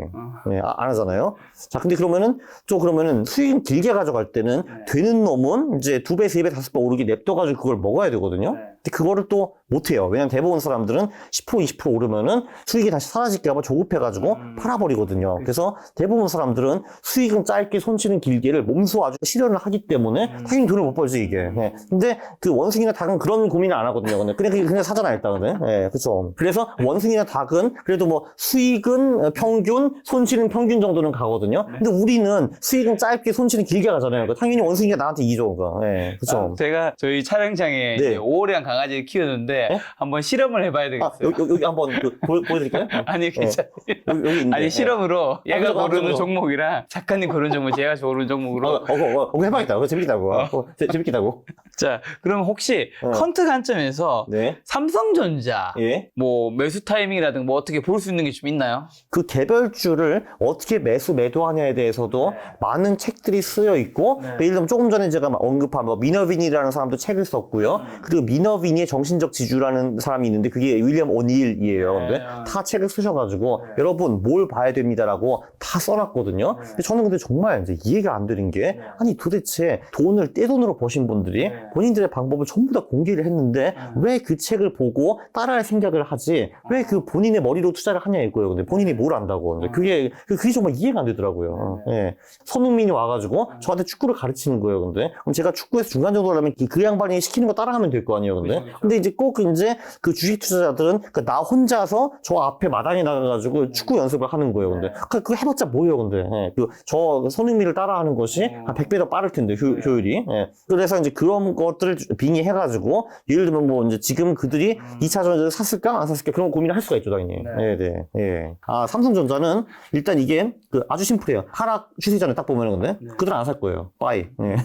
네, 안 하잖아요. 자, 근데 그러면은 수익은 길게 가져갈 때는 되는 놈은 이제 2배, 3배, 5배 오르게 냅둬가지고 그걸 먹어야 되거든요. 근데 그거를 또 못해요. 왜냐면 대부분 사람들은 10%, 20% 오르면은 수익이 다시 사라질까봐 조급해가지고 팔아버리거든요. 그래서 대부분 사람들은 수익은 짧게, 손실은 길게를 몸소 아주 실현을 하기 때문에 당연히 돈을 못 벌지, 이게. 네. 근데 그 원숭이나 닭은 그런 고민을 안 하거든요. 그냥 사잖아, 일단. 네, 그쵸. 그래서 원숭이나 닭은 그래도 뭐 수익은 평균, 손실은 평균 정도는 가거든요. 근데 우리는 수익은 짧게, 손실은 길게 가잖아요. 당연히 원숭이가 나한테 이기죠, 그거. 네, 그쵸. 제가 저희 촬영장에 네. 이제 오래한 강아지를 키우는데 있는데 네? 한번 실험을 해봐야 아, 되겠어요. 여기 한번 보여드릴까요? 아니 괜찮아요. 여기 있는데. 아니 실험으로 얘가 한번 고르는 한번 종목이랑 작가님 고르는 종목, 제가 고르는 종목으로. 그거 해봐야겠다. 그거 재밌겠다고. 재밌겠다고. 자, 그럼 혹시 어. 퀀트 관점에서 네. 삼성전자 예. 뭐 매수 타이밍이라든가 뭐 어떻게 볼 수 있는 게 좀 있나요? 그 개별주를 어떻게 매도하냐에 대해서도 많은 책들이 쓰여 있고, 예를 들면 조금 전에 제가 언급한 뭐 미너빈이라는 사람도 책을 썼고요. 그리고 미너빈의 정신적 지주라는 사람이 있는데 그게 윌리엄 오닐이에요. 근데 다 책을 쓰셔가지고 여러분 뭘 봐야 됩니다라고 다 써놨거든요. 근데 저는 근데 정말 이제 이해가 안 되는 게 아니 도대체 돈을 떼돈으로 버신 분들이 본인들의 방법을 전부 다 공개를 했는데 왜 그 책을 보고 따라할 생각을 하지? 왜 그 본인의 머리로 투자를 하냐 이거예요. 근데 본인이 뭘 안다고. 근데 그게 정말 이해가 안 되더라고요. 예. 손흥민이 와가지고 저한테 축구를 가르치는 거예요. 근데 그럼 제가 축구에서 중간 정도 하려면 그 양반이 시키는 거 따라하면 될 거 아니에요. 근데 이제 꼭 이제 그 주식 투자자들은 나 혼자서 저 앞에 마당에 나가가지고 축구 연습을 하는 거예요. 근데 그거 해봤자 뭐예요. 근데 예. 저 손흥민을 따라하는 것이 한 100배 더 빠를 텐데 효율이. 예. 그래서 이제 그런 것들을 빙의해가지고 예를 들면 뭐 이제 지금 그들이 2차전을 샀을까 안 샀을까 그런 고민을 할 수가 있죠, 당연히. 네. 예. 아, 삼성전자는 일단 이게 아주 심플해요. 하락 추세전에 딱 보면은 근데 그들은 안 살 거예요. 빠이. 예.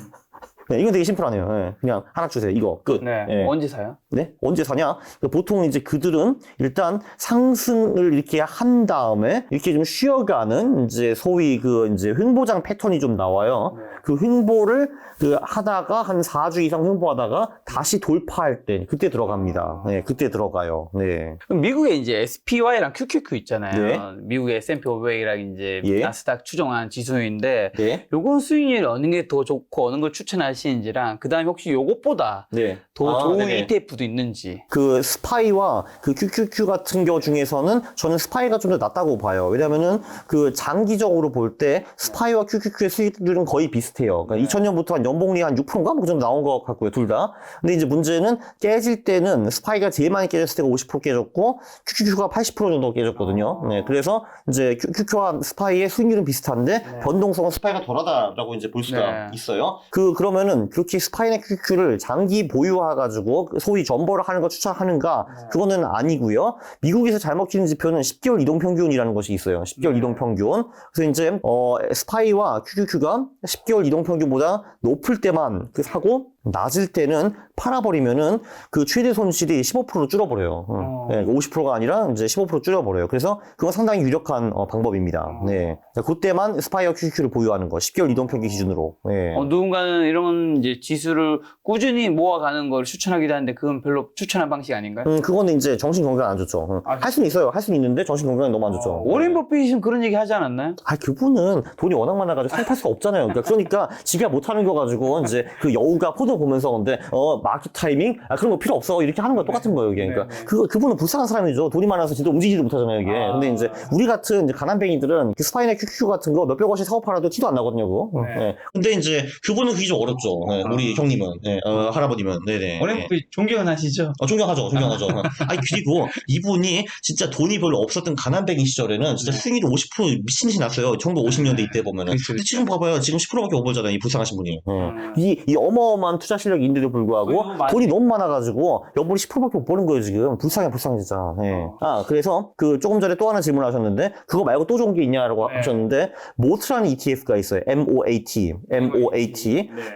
네, 이건 되게 심플하네요. 예. 그냥 하락 추세 이거 끝. 네. 예. 언제 사요? 네? 언제 사냐? 보통 이제 그들은 일단 상승을 이렇게 한 다음에 이렇게 좀 쉬어가는 이제 소위 이제 횡보장 패턴이 좀 나와요. 그 횡보를 하다가 한 4주 이상 횡보하다가 다시 돌파할 때 그때 들어갑니다. 네, 그때 들어가요. 네. 그럼 미국에 이제 SPY랑 QQQ 있잖아요. 네. 미국의 S&P 500이랑 이제 예. 나스닥 추정한 지수인데 네. 요건 수익률이 어느 게 더 좋고 어느 걸 추천하시는지랑 그다음에 혹시 요것보다 네. 더 좋은 네네. ETF도 있는지. 그 스파이와 그 QQQ 같은 경우 중에서는 저는 스파이가 좀 더 낫다고 봐요. 왜냐면은 그 장기적으로 볼 때 스파이와 QQQ의 수익률은 거의 비슷해요. 그러니까 2000년부터 한 연봉이 한 6%인가? 뭐 그 정도 나온 것 같고요, 둘 다. 근데 이제 문제는 깨질 때는 스파이가 제일 많이 깨졌을 때가 50% 깨졌고 QQQ가 80% 정도 깨졌거든요. 네, 그래서 이제 QQQ와 스파이의 수익률은 비슷한데 변동성은 스파이가 덜하다라고 이제 볼 수가 있어요. 그러면은 그렇게 스파이나 QQQ를 장기 보유해가지고 소위 전벌을 하는 거 추천하는가? 그거는 아니고요. 미국에서 잘 먹히는 지표는 10개월 이동평균이라는 것이 있어요. 10개월 이동평균. 그래서 이제 스파이와 QQQ가 10개월 이동평균보다 높을 때만 사고 낮을 때는 팔아버리면은 그 최대 손실이 15% 줄어버려요. 네, 50%가 아니라 이제 15% 줄여버려요. 그래서 그건 상당히 유력한 방법입니다. 네. 그때만 스파이와 QQQ를 보유하는 거. 10개월 이동평균 기준으로. 네. 누군가는 이런 이제 지수를 꾸준히 모아가는 걸 추천하기도 하는데 그건 별로 추천한 방식 아닌가요? 그거는 이제 정신 건강 안 좋죠. 할 수는 있어요. 할 수는 있는데 정신 건강이 너무 안 좋죠. 워렌 버핏은 그런 얘기 하지 않았나요? 그분은 돈이 워낙 많아가지고 생각할 수가 없잖아요. 그러니까 지가 못하는 거 가지고 이제 그 여우가 포도 보면서 근데 마켓 타이밍 그런 거 필요 없어 이렇게 하는 거 똑같은 거예요. 이게. 그러니까 그분은 불쌍한 사람이죠. 돈이 많아서 진짜 움직이지도 못하잖아요. 이게. 근데 이제 우리 같은 이제 가난뱅이들은 그 스파이나 QQ 같은 거 몇백 원씩 사고 팔아도 티도 안 나거든요. 그거. 네. 근데 이제 그분은 그게 좀 어렵죠. 네, 우리 형님은, 할아버님은, 네네. 워렌 버핏 존경은 하시죠? 존경하죠. 아니, 그리고 이분이 진짜 돈이 별로 없었던 가난뱅이 시절에는 진짜 수익률이 50% 미친 듯이 났어요. 1950년대 이때 보면은. 근데 지금 봐봐요. 지금 10%밖에 못 벌잖아요. 이 불쌍하신 분이. 이 어마어마한 투자 실력인데도 불구하고 돈이 너무 많아가지고 연봉이 10%밖에 못 버는 거예요, 지금. 불쌍해, 진짜. 네. 그래서 조금 전에 또 하나 질문 하셨는데, 그거 말고 또 좋은 게 있냐라고 하셨는데, 모트라는 ETF가 있어요. MOAT.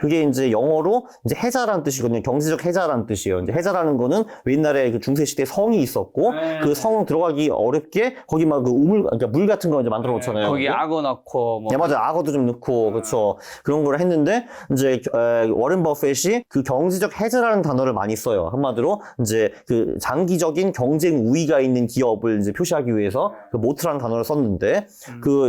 그게 이제 영어로 이제 해자라는 뜻이거든요. 경제적 해자라는 뜻이에요. 이제 해자라는 거는 옛날에 그 중세시대 성이 있었고, 그 성 들어가기 어렵게, 거기 막 그 그러니까 물 같은 거 이제 만들어 놓잖아요. 거기 악어 넣고, 뭐. 네, 맞아요. 악어도 좀 넣고, 그렇죠. 그런 걸 했는데, 이제, 워렌 버핏이 그 경제적 해자라는 단어를 많이 써요. 한마디로, 이제 그 장기적인 경쟁 우위가 있는 기업을 이제 표시하기 위해서 그 모트라는 단어를 썼는데,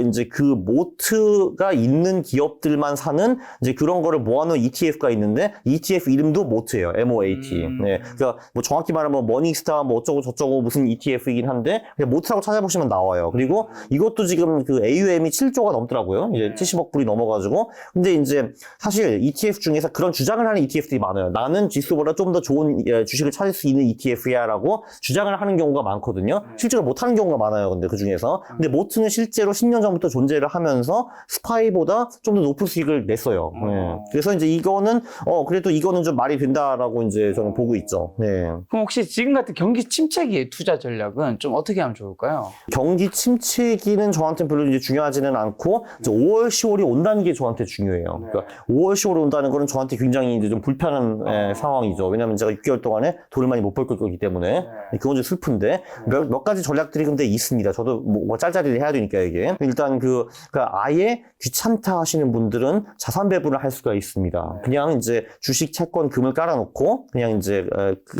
이제 그 모트가 있는 기업들만 사는 이제 그런 거를 모아놓은 ETF가 있는데, ETF 이름도 모트예요. MOAT. 네. 그러니까 뭐 정확히 말하면 머닝스타 뭐 어쩌고 저쩌고 무슨 ETF이긴 한데, 그냥 모트라고 찾아보시면 나와요. 그리고 이것도 지금 그 AUM이 7조가 넘더라고요. 이제 70억 불이 넘어가지고. 근데 이제 사실 ETF 중에서 그런 주장을 하는 ETF들이 많아요. 나는 지수보다 좀 더 좋은 주식을 찾을 수 있는 ETF야라고 주장을 하는 경우가 많거든요. 실제로 못하는 경우가 많아요. 근데 그 중에서. 근데 모트는 실제로 10년 전부터 존재를 하면서 스파이보다 좀 더 높은 수익을 냈어요. 네. 그래서 이제 이거는 그래도 이거는 좀 말이 된다라고 이제 저는 보고 있죠. 네. 그럼 혹시 지금 같은 경기 침체기의 투자 전략은 좀 어떻게 하면 좋을까요? 경기 침체기는 저한테는 별로 이제 중요하지는 않고 이제 5월, 10월이 온다는 게 저한테 중요해요. 그러니까 5월, 10월이 온다는 거는 저한테 굉장히 이제 좀 불편한 상황이죠. 왜냐하면 제가 6개월 동안에 돈을 많이 못 벌 거기 때문에 그건 좀 슬픈데 몇 가지 전략들이 근데 있습니다. 저도 뭐 짤짤이를 해야 되니까 이게 일단 그러니까 아예 귀찮다 하시는 분들은 자산 배분을 할 수가 있습니다. 그냥 이제 주식, 채권, 금을 깔아놓고 그냥 이제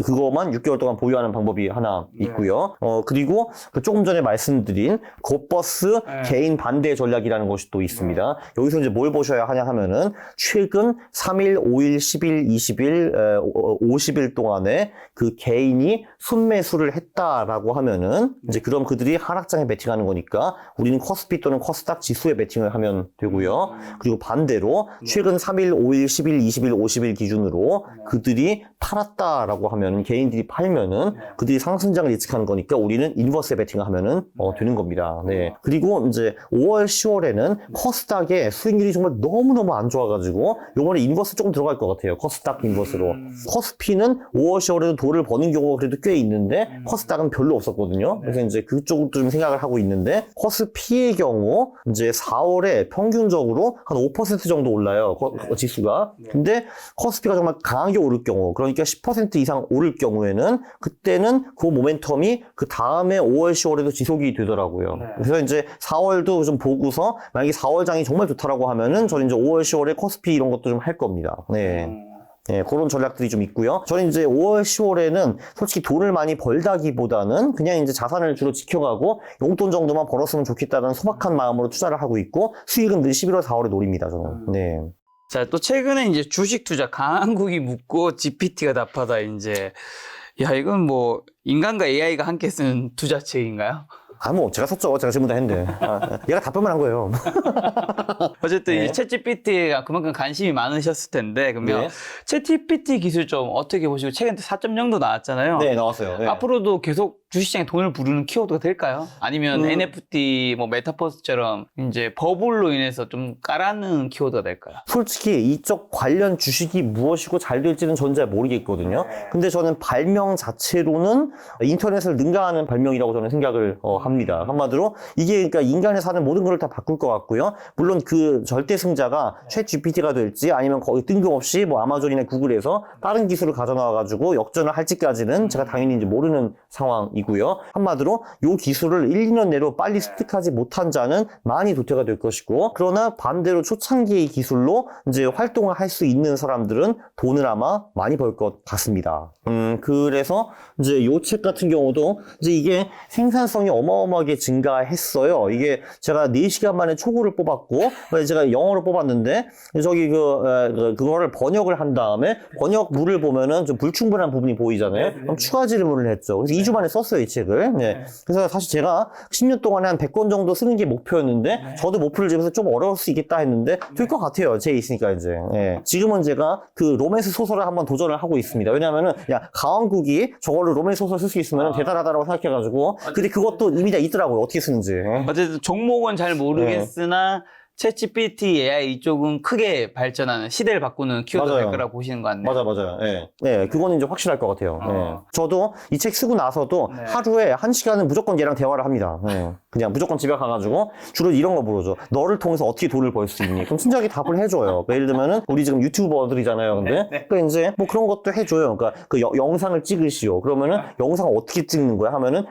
그거만 6개월 동안 보유하는 방법이 하나 있고요. 그리고 조금 전에 말씀드린 곧버스 개인 반대 전략이라는 것이 또 있습니다. 여기서 이제 뭘 보셔야 하냐 하면은 최근 3일, 5일, 10일, 20일, 50일 동안에 그 개인이 순매수를 했다라고 하면은 이제 그럼 그들이 하락장에 베팅하는 거니까 우리는 코스피 또는 코스닥 지수에 베팅을 하면 되고요. 그리고 반대로 최근 3일, 5일, 10일, 20일, 50일 기준으로 그들이 팔았다라고 하면은 개인들이 팔면은 그들이 상승장을 예측하는 거니까 우리는 인버스에 베팅을 하면은 되는 겁니다. 네. 그리고 이제 5월, 10월에는 코스닥의 수익률이 정말 너무너무 안 좋아가지고 요번에 인버스 조금 들어갈 것 같아요. 코스닥 인버스로. 코스피는 5월, 10월에도 돈을 버는 경우가 그래도 꽤 있는데 코스닥은 별로 없었거든요. 그래서 이제 그쪽도 좀 생각을 하고 있는데 코스피의 경우 이제 4월에 평균적으로 한 5% 정도 올라요. 지수가. 근데 코스피가 정말 강하게 오를 경우 그러니까 10% 이상 오를 경우에는 그때는 그 모멘텀이 그 다음에 5월, 10월에도 지속이 되더라고요. 그래서 이제 4월도 좀 보고서 만약에 4월 장이 정말 좋다라고 하면은 저는 이제 5월, 10월에 코스피 이런 것도 좀 할 겁니다. 네. 네, 그런 전략들이 좀 있고요. 저는 이제 5월, 10월에는 솔직히 돈을 많이 벌다기보다는 그냥 이제 자산을 주로 지켜가고 용돈 정도만 벌었으면 좋겠다는 소박한 마음으로 투자를 하고 있고 수익은 늘 11월, 4월에 노립니다, 저는. 네. 자, 또 최근에 이제 주식 투자 강한국이 묻고 GPT가 답하다 이제 야, 이건 뭐 인간과 AI가 함께 쓴 투자책인가요? 뭐 제가 썼죠. 제가 전부 다 했는데. 얘가 답변만 한 거예요. 어쨌든 네. 이 챗GPT가 그만큼 관심이 많으셨을 텐데 그러면 챗GPT 기술 좀 어떻게 보시고 최근 4.0도 나왔잖아요. 네, 나왔어요. 네. 앞으로도 계속 주식시장에 돈을 부르는 키워드가 될까요? 아니면 NFT, 뭐 메타버스처럼 이제 버블로 인해서 좀 깔아는 키워드가 될까요? 솔직히 이쪽 관련 주식이 무엇이고 잘 될지는 전 잘 모르겠거든요. 근데 저는 발명 자체로는 인터넷을 능가하는 발명이라고 저는 생각을 합니다. 한마디로 이게 그러니까 인간의 사는 모든 걸 다 바꿀 것 같고요. 물론 그 절대 승자가 챗 GPT가 될지 아니면 거의 뜬금없이 뭐 아마존이나 구글에서 다른 기술을 가져나와가지고 역전을 할지까지는 제가 당연히 이제 모르는 상황이고요. 한마디로 이 기술을 1, 2년 내로 빨리 습득하지 못한 자는 많이 도태가 될 것이고 그러나 반대로 초창기의 기술로 이제 활동을 할 수 있는 사람들은 돈을 아마 많이 벌 것 같습니다. 그래서 이제 요 책 같은 경우도 이제 이게 생산성이 어마어마하게 증가했어요. 이게 제가 4시간 만에 초고를 뽑았고 제가 영어로 뽑았는데 저기 그거를 번역을 한 다음에 번역물을 보면은 좀 불충분한 부분이 보이잖아요. 그럼 추가 질문을 했죠. 그래서 2주 만에 썼어요, 이 책을. 네. 그래서 사실 제가 10년 동안에 한 100권 정도 쓰는 게 목표였는데 저도 목표를 지면서 좀 어려울 수 있겠다 했는데 될 것 같아요. 제 있으니까 이제. 네. 지금은 제가 그 로맨스 소설을 한번 도전을 하고 있습니다. 왜냐면은 야 강원국이 저거를 로맨스 소설 쓸 수 있으면 대단하다라고 생각해가지고 근데 그것도 이미 다 있더라고요. 어떻게 쓰는지. 어쨌든 종목은 잘 모르겠으나 챗GPT, AI 이쪽은 크게 발전하는 시대를 바꾸는 키워드가 될 거라고 보시는 것 같네요. 맞아요. 예. 네, 그거는 이제 확실할 것 같아요. 예. 저도 이 책 쓰고 나서도 하루에 1시간은 무조건 얘랑 대화를 합니다. 예. 그냥 무조건 집에 가가지고 주로 이런 거 물어줘. 너를 통해서 어떻게 돈을 벌 수 있니? 그럼 친절하게 답을 해줘요. 예를 들면은 우리 지금 유튜버들이잖아요. 근데 그러니까 이제 뭐 그런 것도 해줘요. 그러니까 그 영상을 찍으시오. 그러면은 영상을 어떻게 찍는 거야? 하면은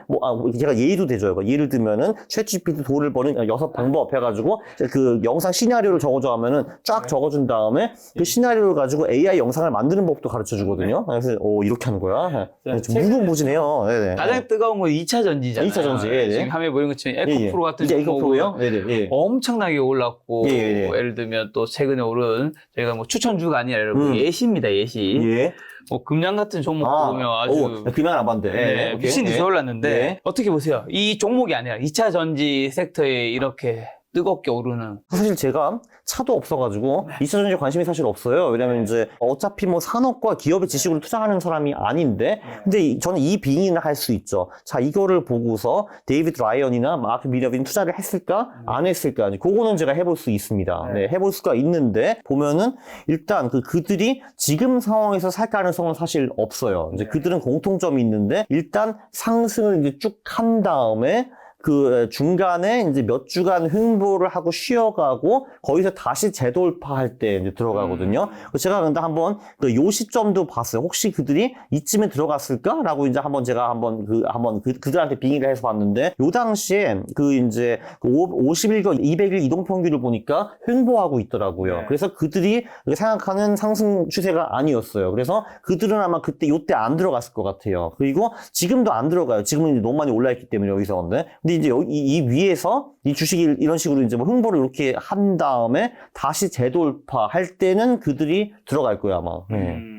제가 예의도 대줘요. 예를 들면은 챗GPT 돈을 버는 6방법 해가지고 그 영상 시나리오를 적어줘 하면은 쫙 적어준 다음에 그 시나리오를 가지고 AI 영상을 만드는 법도 가르쳐 주거든요. 그래서 이렇게 하는 거야. 무궁무진해요. 네네. 가장 뜨거운 건 2차 전지잖아요. 2차 전지. 네. 지금 화면에 보이는 것처럼 에코프로 같은 종목은 네네. 엄청나게 올랐고 예를 들면 또 최근에 오른 저희가 뭐 추천주가 아니라 여러분 예시입니다. 예시. 예. 뭐 금양 같은 종목 보면 아주 금양 안 봤는데 미친 듯이 올랐는데 어떻게 보세요? 이 종목이 아니라 2차 전지 섹터에 이렇게 뜨겁게 오르는. 사실 제가 차도 없어가지고 2차 전지에 관심이 사실 없어요. 왜냐면 이제 어차피 뭐 산업과 기업의 지식으로 투자하는 사람이 아닌데, 근데 저는 이 빙의는 할 수 있죠. 자, 이거를 보고서 데이비드 라이언이나 마크 미너빈 투자를 했을까? 안 했을까? 그거는 제가 해볼 수 있습니다. 네, 해볼 수가 있는데, 보면은 일단 그들이 지금 상황에서 살 가능성은 사실 없어요. 이제 그들은 공통점이 있는데, 일단 상승을 이제 쭉 한 다음에 그 중간에 이제 몇 주간 횡보를 하고 쉬어가고 거기서 다시 재돌파할 때 이제 들어가거든요. 제가 근데 한번 요 시점도 봤어요. 혹시 그들이 이쯤에 들어갔을까라고 이제 한번 제가 한번 그들한테 빙의를 해서 봤는데, 요 당시에 이제 50일과 200일 이동평균을 보니까 횡보하고 있더라고요. 그래서 그들이 생각하는 상승 추세가 아니었어요. 그래서 그들은 아마 그때 요때 안 들어갔을 것 같아요. 그리고 지금도 안 들어가요. 지금은 이제 너무 많이 올라있기 때문에 여기서. 근데 이제 이 위에서 이 주식이 이런 식으로 이제 뭐 횡보를 이렇게 한 다음에 다시 재돌파할 때는 그들이 들어갈 거예요, 아마.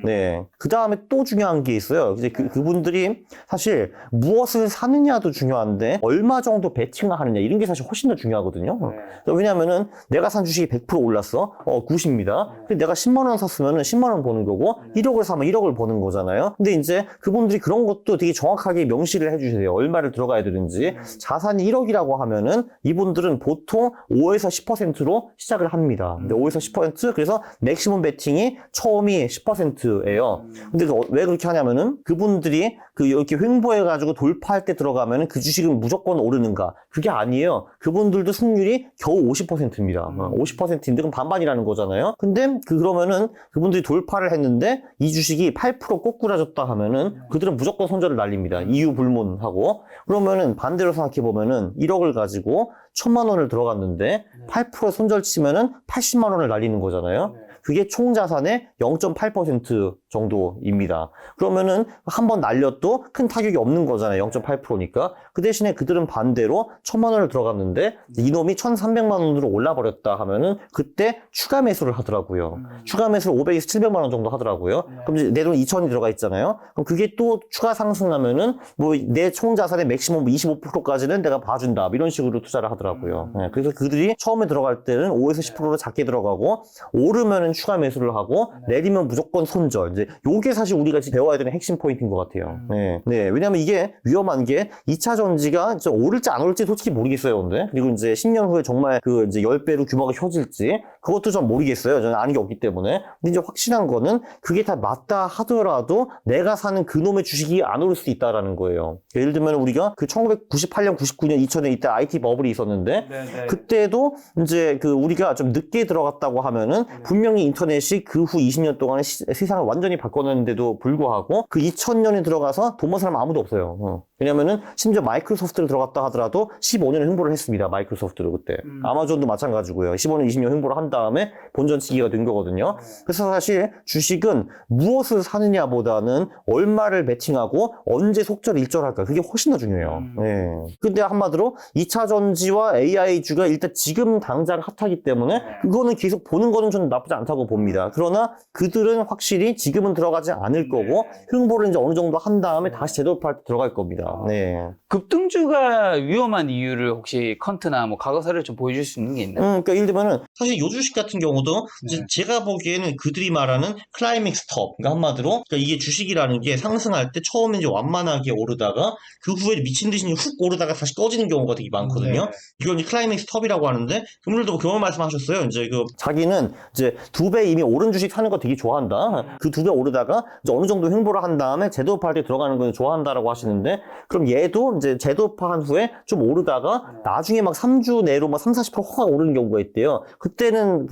네. 그 다음에 또 중요한 게 있어요. 이제 그분들이 사실 무엇을 사느냐도 중요한데 얼마 정도 베팅을 하느냐 이런 게 사실 훨씬 더 중요하거든요. 왜냐면은 내가 산 주식이 100% 올랐어. 90입니다. 근데 내가 10만 원 샀으면은 10만 원 버는 거고 1억을 사면 1억을 버는 거잖아요. 근데 이제 그분들이 그런 것도 되게 정확하게 명시를 해주세요. 얼마를 들어가야 되는지. 자산이 1억이라고 하면은 이분들은 보통 5에서 10%로 시작을 합니다. 근데 5에서 10%, 그래서 맥시멈 베팅이 처음이 10%예요. 근데 왜 그렇게 하냐면은 그분들이 이렇게 횡보해가지고 돌파할 때 들어가면은 그 주식은 무조건 오르는가? 그게 아니에요. 그분들도 승률이 겨우 50%입니다. 50%인데 그럼 반반이라는 거잖아요. 근데 그러면은 그분들이 돌파를 했는데 이 주식이 8% 꼬꾸라졌다 하면은 그들은 무조건 손절을 날립니다. 이유 불문하고. 그러면은 반대로 생각해보면은 1억을 가지고 1,000만 원을 들어갔는데 8% 손절 치면은 80만 원을 날리는 거잖아요. 그게 총 자산의 0.8% 정도입니다. 그러면은 한번 날려도 큰 타격이 없는 거잖아요. 0.8%니까. 그 대신에 그들은 반대로 1,000만 원을 들어갔는데 이놈이 1,300만 원으로 올라버렸다 하면은 그때 추가 매수를 하더라고요. 추가 매수를 500에서 700만 원 정도 하더라고요. 그럼 이제 내 돈 2,000이 들어가 있잖아요. 그럼 그게 또 추가 상승하면은 뭐 내 총 자산의 맥시멈 25%까지는 내가 봐준다. 이런 식으로 투자를 하더라고요. 네, 그래서 그들이 처음에 들어갈 때는 5에서 10%로 작게 들어가고 오르면은 추가 매수를 하고 내리면 무조건 손절. 이제 요게 사실 우리가 지금 배워야 되는 핵심 포인트인 것 같아요. 네. 왜냐면 이게 위험한 게 2차 전지가 오를지 안 오를지 솔직히 모르겠어요. 근데 그리고 이제 10년 후에 정말 이제 10배로 규모가 커질지 그것도 전 모르겠어요. 저는 아는 게 없기 때문에. 근데 이제 확실한 거는 그게 다 맞다 하더라도 내가 사는 그놈의 주식이 안 오를 수도 있다라는 거예요. 예를 들면 우리가 1998년, 99년, 2000년 이때 IT 버블이 있었는데 그때도 이제 우리가 좀 늦게 들어갔다고 하면은 분명히 인터넷이 그 후 20년 동안 세상을 완전히 바꿔놨는데도 불구하고 그 2000년에 들어가서 돈 번 사람 아무도 없어요. 왜냐면은 심지어 마이크로소프트를 들어갔다 하더라도 15년을 횡보를 했습니다. 마이크로소프트를 그때. 아마존도 마찬가지고요. 15년, 20년 횡보를 한 다음에 본전치기가 된 거거든요. 그래서 사실 주식은 무엇을 사느냐보다는 얼마를 베팅하고 언제 속절 일절할까 그게 훨씬 더 중요해요. 네. 근데 한마디로 2차 전지와 AI주가 일단 지금 당장 핫하기 때문에 그거는 계속 보는 거는 저는 나쁘지 않다고 봅니다. 그러나 그들은 확실히 지금은 들어가지 않을 거고 횡보를 이제 어느 정도 한 다음에 다시 재돌파할 때 들어갈 겁니다. 네. 급등주가 위험한 이유를 혹시 컨트나 뭐 과거 사례를 좀 보여줄 수 있는 게 있나요? 그러니까 예를 들면은 사실 요 주식 같은 경우도 이제 제가 보기에는 그들이 말하는 클라이밍 스톱, 그러니까 한마디로 그러니까 이게 주식이라는 게 상승할 때 처음에 이제 완만하게 오르다가 그 후에 미친 듯이 훅 오르다가 다시 꺼지는 경우가 되게 많거든요. 이걸 이제 클라이밍 스톱이라고 하는데 그분들도 그런 말씀하셨어요. 이제 자기는 이제 2배 이미 오른 주식 사는 거 되게 좋아한다. 그 2배 오르다가 이제 어느 정도 횡보를 한 다음에 재도파할 때 들어가는 건 좋아한다라고 하시는데 그럼 얘도 이제 재도파한 후에 좀 오르다가 나중에 막 3주 내로 막 30, 40% 확 오르는 경우가 있대요. 그때는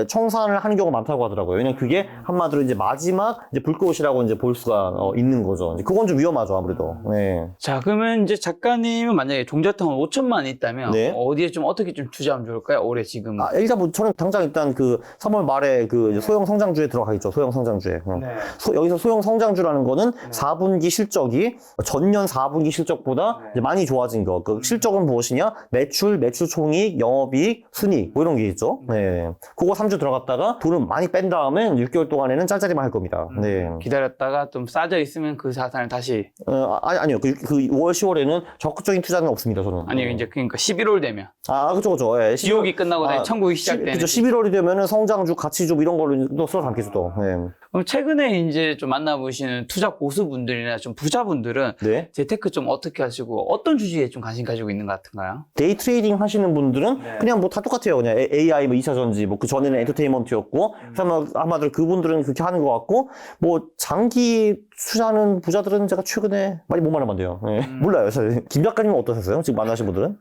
청산을 하는 경우가 많다고 하더라고요. 왜냐면 그게 한마디로 이제 마지막 이제 불꽃이라고 이제 볼 수가 있는 거죠. 이제 그건 좀 위험하죠, 아무래도. 네. 자, 그러면 이제 작가님은 만약에 종잣돈 5천만 있다면 어디에 좀 어떻게 좀 투자하면 좋을까요? 올해 지금. 일단 뭐 저는 당장 일단 3월 말에 이제 소형 성장주에 들어가겠죠. 소형 성장주에. 여기서 소형 성장주라는 거는 4분기 실적이 전년 4분기 4분기 실적보다 이제 많이 좋아진 거. 그 실적은 무엇이냐? 매출, 매출 총이익, 영업이익, 순이익 뭐 이런 게 있죠. 네. 그거 3주 들어갔다가 돈을 많이 뺀 다음에 6개월 동안에는 짤짤이만 할 겁니다. 네. 기다렸다가 좀 싸져 있으면 그 자산을 다시 아니요. 그 5월, 10월에는 적극적인 투자는 없습니다, 저는. 아니 이제 그러니까 11월 되면 그죠. 예. 지옥이 끝나고 다시 천국이 시작되는. 그죠. 11월이 되면은 성장주, 가치주 이런 걸로 또 쓸어 담겠죠, 또. 네. 그럼 최근에 이제 좀 만나보시는 투자 고수분들이나 좀 부자분들은 네. 재테크 좀 어떻게 하시고 어떤 주식에 좀 관심 가지고 있는 것 같은가요? 데이 트레이딩 하시는 분들은 네. 그냥 뭐 다 똑같아요. 그냥 AI, 뭐 2차 전지, 뭐 그 전에는 엔터테인먼트였고, 그래서 아마도 그분들은 그렇게 하는 것 같고, 뭐 장기 투자하는 부자들은 제가 최근에 많이 못 만나봤는데요. 네. 몰라요. 사실. 김 작가님은 어떠셨어요? 지금 만나신 분들은?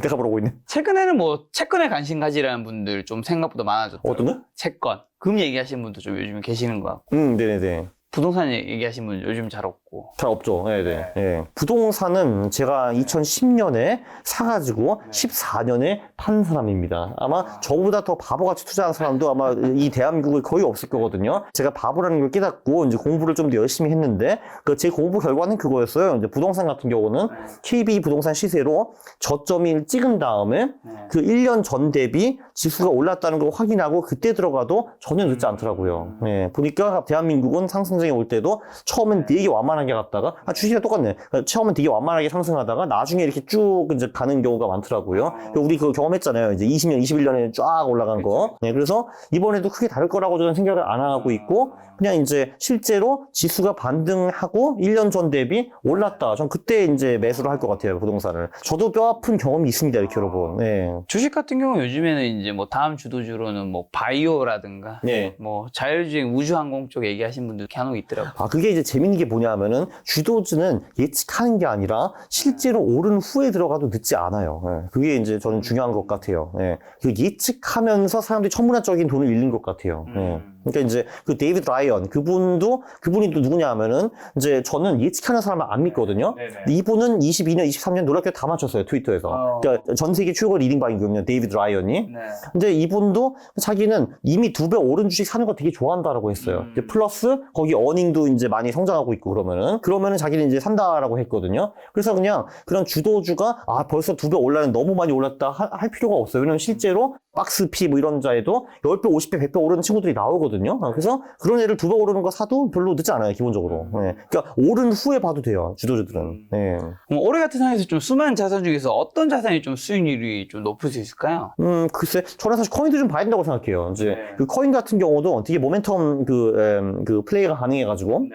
내가 물어보고 있네. 최근에는 뭐 채권에 관심 가지라는 분들 좀 생각보다 많아졌더라고요. 어떤 거? 채권. 금 얘기하시는 분도 좀 요즘 계시는 것 같고. 네네네. 부동산 얘기하시는 분 요즘 잘 없고. 잘 없죠. 네네. 예. 부동산은 제가 2010년에 사가지고 14년에 판 사람입니다. 아마 저보다 더 바보같이 투자한 사람도 아마 이 대한민국에 거의 없을 거거든요. 제가 바보라는 걸 깨닫고 이제 공부를 좀 더 열심히 했는데 제 공부 결과는 그거였어요. 이제 부동산 같은 경우는 KB 부동산 시세로 저점을 찍은 다음에 그 1년 전 대비 지수가 올랐다는 걸 확인하고 그때 들어가도 전혀 늦지 않더라고요. 예. 보니까 대한민국은 상승 올 때도 처음엔 되게 완만하게 갔다가 주식이랑 똑같네. 처음엔 되게 완만하게 상승하다가 나중에 이렇게 쭉 이제 가는 경우가 많더라고요. 우리 그거 경험했잖아요. 이제 20년, 21년에 쫙 올라간 거. 네, 그래서 이번에도 크게 다를 거라고 저는 생각을 안 하고 있고 그냥 이제 실제로 지수가 반등하고 1년 전 대비 올랐다. 전 그때 이제 매수를 할 것 같아요. 부동산을. 저도 뼈 아픈 경험이 있습니다. 이렇게 여러분. 네. 주식 같은 경우 요즘에는 이제 뭐 다음 주도주로는 뭐 바이오라든가 네. 뭐 자율주행 우주항공 쪽 얘기하신 분들 간혹 있더라고요. 그게 이제 재밌는 게 뭐냐면은 주도주는 예측하는 게 아니라 실제로 오른 후에 들어가도 늦지 않아요. 예. 그게 이제 저는 중요한 것 같아요. 예. 그 예측하면서 사람들이 천문학적인 돈을 잃는 것 같아요. 예. 그러니까 이제 그 데이비드 라이언 그분이 또 누구냐 하면은 이제 저는 예측하는 사람을 안 믿거든요. 근데 이분은 22년, 23년 놀랍게 다 맞췄어요. 트위터에서. 그러니까 전 세계 최고 리딩방이거든요. 데이비드 라이언이. 근데 이분도 자기는 이미 2배 오른 주식 사는 거 되게 좋아한다라고 했어요. 이제 플러스 거기 어닝도 이제 많이 성장하고 있고 그러면은 자기는 이제 산다라고 했거든요. 그래서 그냥 그런 주도주가 벌써 2배 올라는 너무 많이 올랐다 할 필요가 없어요. 왜냐면 실제로 박스피 뭐 이런 자에도 10배, 50배, 100배 오르는 친구들이 나오거든요. 그래서 그런 애를 2배 오르는 거 사도 별로 늦지 않아요, 기본적으로. 네. 그러니까 오른 후에 봐도 돼요, 주도주들은. 네. 그럼 올해 같은 상황에서 좀 수많은 자산 중에서 어떤 자산이 좀 수익률이 좀 높을 수 있을까요? 글쎄, 저는 사실 코인도 좀 봐야 된다고 생각해요. 이제 그 코인 같은 경우도 되게 모멘텀 그 플레이가 가능해가지고.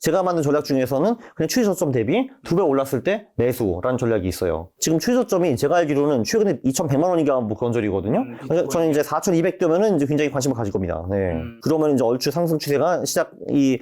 제가 만든 전략 중에서는 그냥 최저 저점 대비 2배 올랐을 때 매수라는 전략이 있어요. 지금 최저 저점이 제가 알기로는 최근에 2,100만 원인가 뭐 그런 절이거든요. 그래서 저는 이제 4,200되면은 이제 굉장히 관심을 가질 겁니다. 네. 그러면 이제 얼추 상승 추세가 이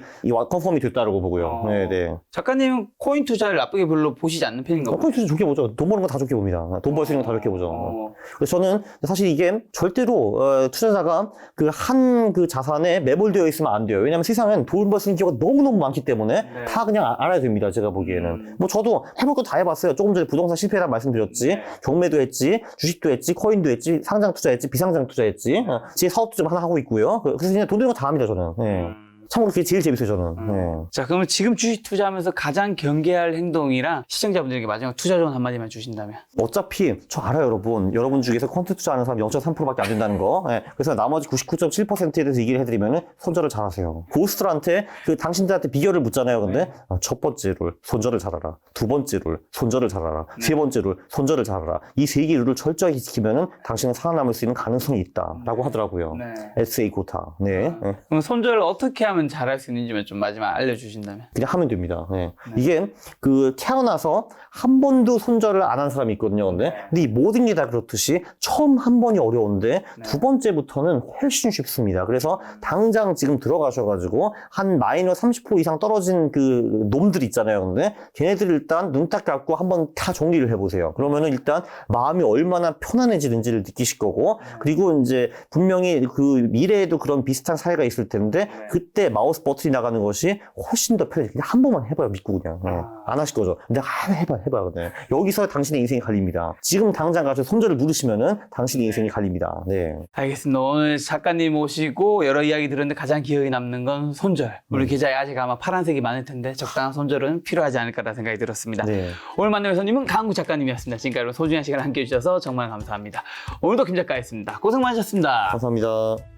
컨펌이 됐다라고 보고요. 네, 네. 작가님은 코인 투자를 나쁘게 별로 보시지 않는 편인가 보죠? 코인 투자 좋게 보죠. 돈 버는 거 다 좋게 봅니다. 돈 벌 수 있는 거 다 좋게 보죠. 그래서 저는 사실 이게 절대로 투자자가 그 한 그 자산에 매몰되어 있으면 안 돼요. 왜냐면 세상엔 돈 벌 수 있는 기회가 너무너무 많기 때문에 다 그냥 알아야 됩니다. 제가 보기에는. 뭐 저도 해볼 거 다 해봤어요. 조금 전에 부동산 실패라는 말씀드렸지. 경매도 했지, 주식도 했지, 코인도 했지, 상장 투자했지, 비상장 투자했지. 제 사업도 좀 하나 하고 있고요. 그래서 그냥 돈 되는 거 다 합니다. 저는. 네. 참고로 그게 제일 재밌어요, 저는. 네. 자, 그러면 지금 주식 투자하면서 가장 경계할 행동이랑 시청자분들에게 마지막 투자 조언 한마디만 주신다면? 어차피 저 알아요, 여러분. 여러분 중에서 콘텐츠 투자하는 사람 0.3%밖에 안 된다는 거. 네. 그래서 나머지 99.7%에 대해서 얘기를 해드리면은 손절을 잘하세요. 고수들한테 당신들한테 비결을 묻잖아요. 근데 첫 번째 룰 손절을 잘하라. 두 번째 룰 손절을 잘하라. 세 번째 룰 손절을 잘하라. 이 세 개 룰을 철저하게 지키면은 당신은 살아남을 수 있는 가능성이 있다라고 하더라고요. SA 고타. 네. 그럼 손절을 어떻게 하면 잘할 수 있는지만 좀 마지막 알려주신다면? 그냥 하면 됩니다. 네. 이게 그 태어나서 한 번도 손절을 안 한 사람이 있거든요. 근데 이 모든 게 다 그렇듯이 처음 한 번이 어려운데 두 번째부터는 훨씬 쉽습니다. 그래서 당장 지금 들어가셔가지고 한 마이너스 30% 이상 떨어진 그 놈들 있잖아요. 근데 걔네들 일단 눈 딱 감고 한번 다 정리를 해보세요. 그러면은 일단 마음이 얼마나 편안해지는지를 느끼실 거고, 그리고 이제 분명히 그 미래에도 그런 비슷한 사례가 있을 텐데 그때 이때 마우스 버튼이 나가는 것이 훨씬 더 편해요. 그냥 한 번만 해봐요, 믿고 그냥. 안 하실 거죠. 근데 해봐. 네. 여기서 당신의 인생이 갈립니다. 지금 당장 가서 손절을 누르시면은 당신의 인생이 갈립니다. 네. 알겠습니다. 오늘 작가님 모시고 여러 이야기 들었는데 가장 기억에 남는 건 손절. 우리 계좌에 아직 아마 파란색이 많을 텐데 적당한 손절은 필요하지 않을까라는 생각이 들었습니다. 네. 오늘 만난 손님은 강구 작가님이었습니다. 지금까지 여러분 소중한 시간 함께 해주셔서 정말 감사합니다. 오늘도 김 작가였습니다. 고생 많으셨습니다. 감사합니다.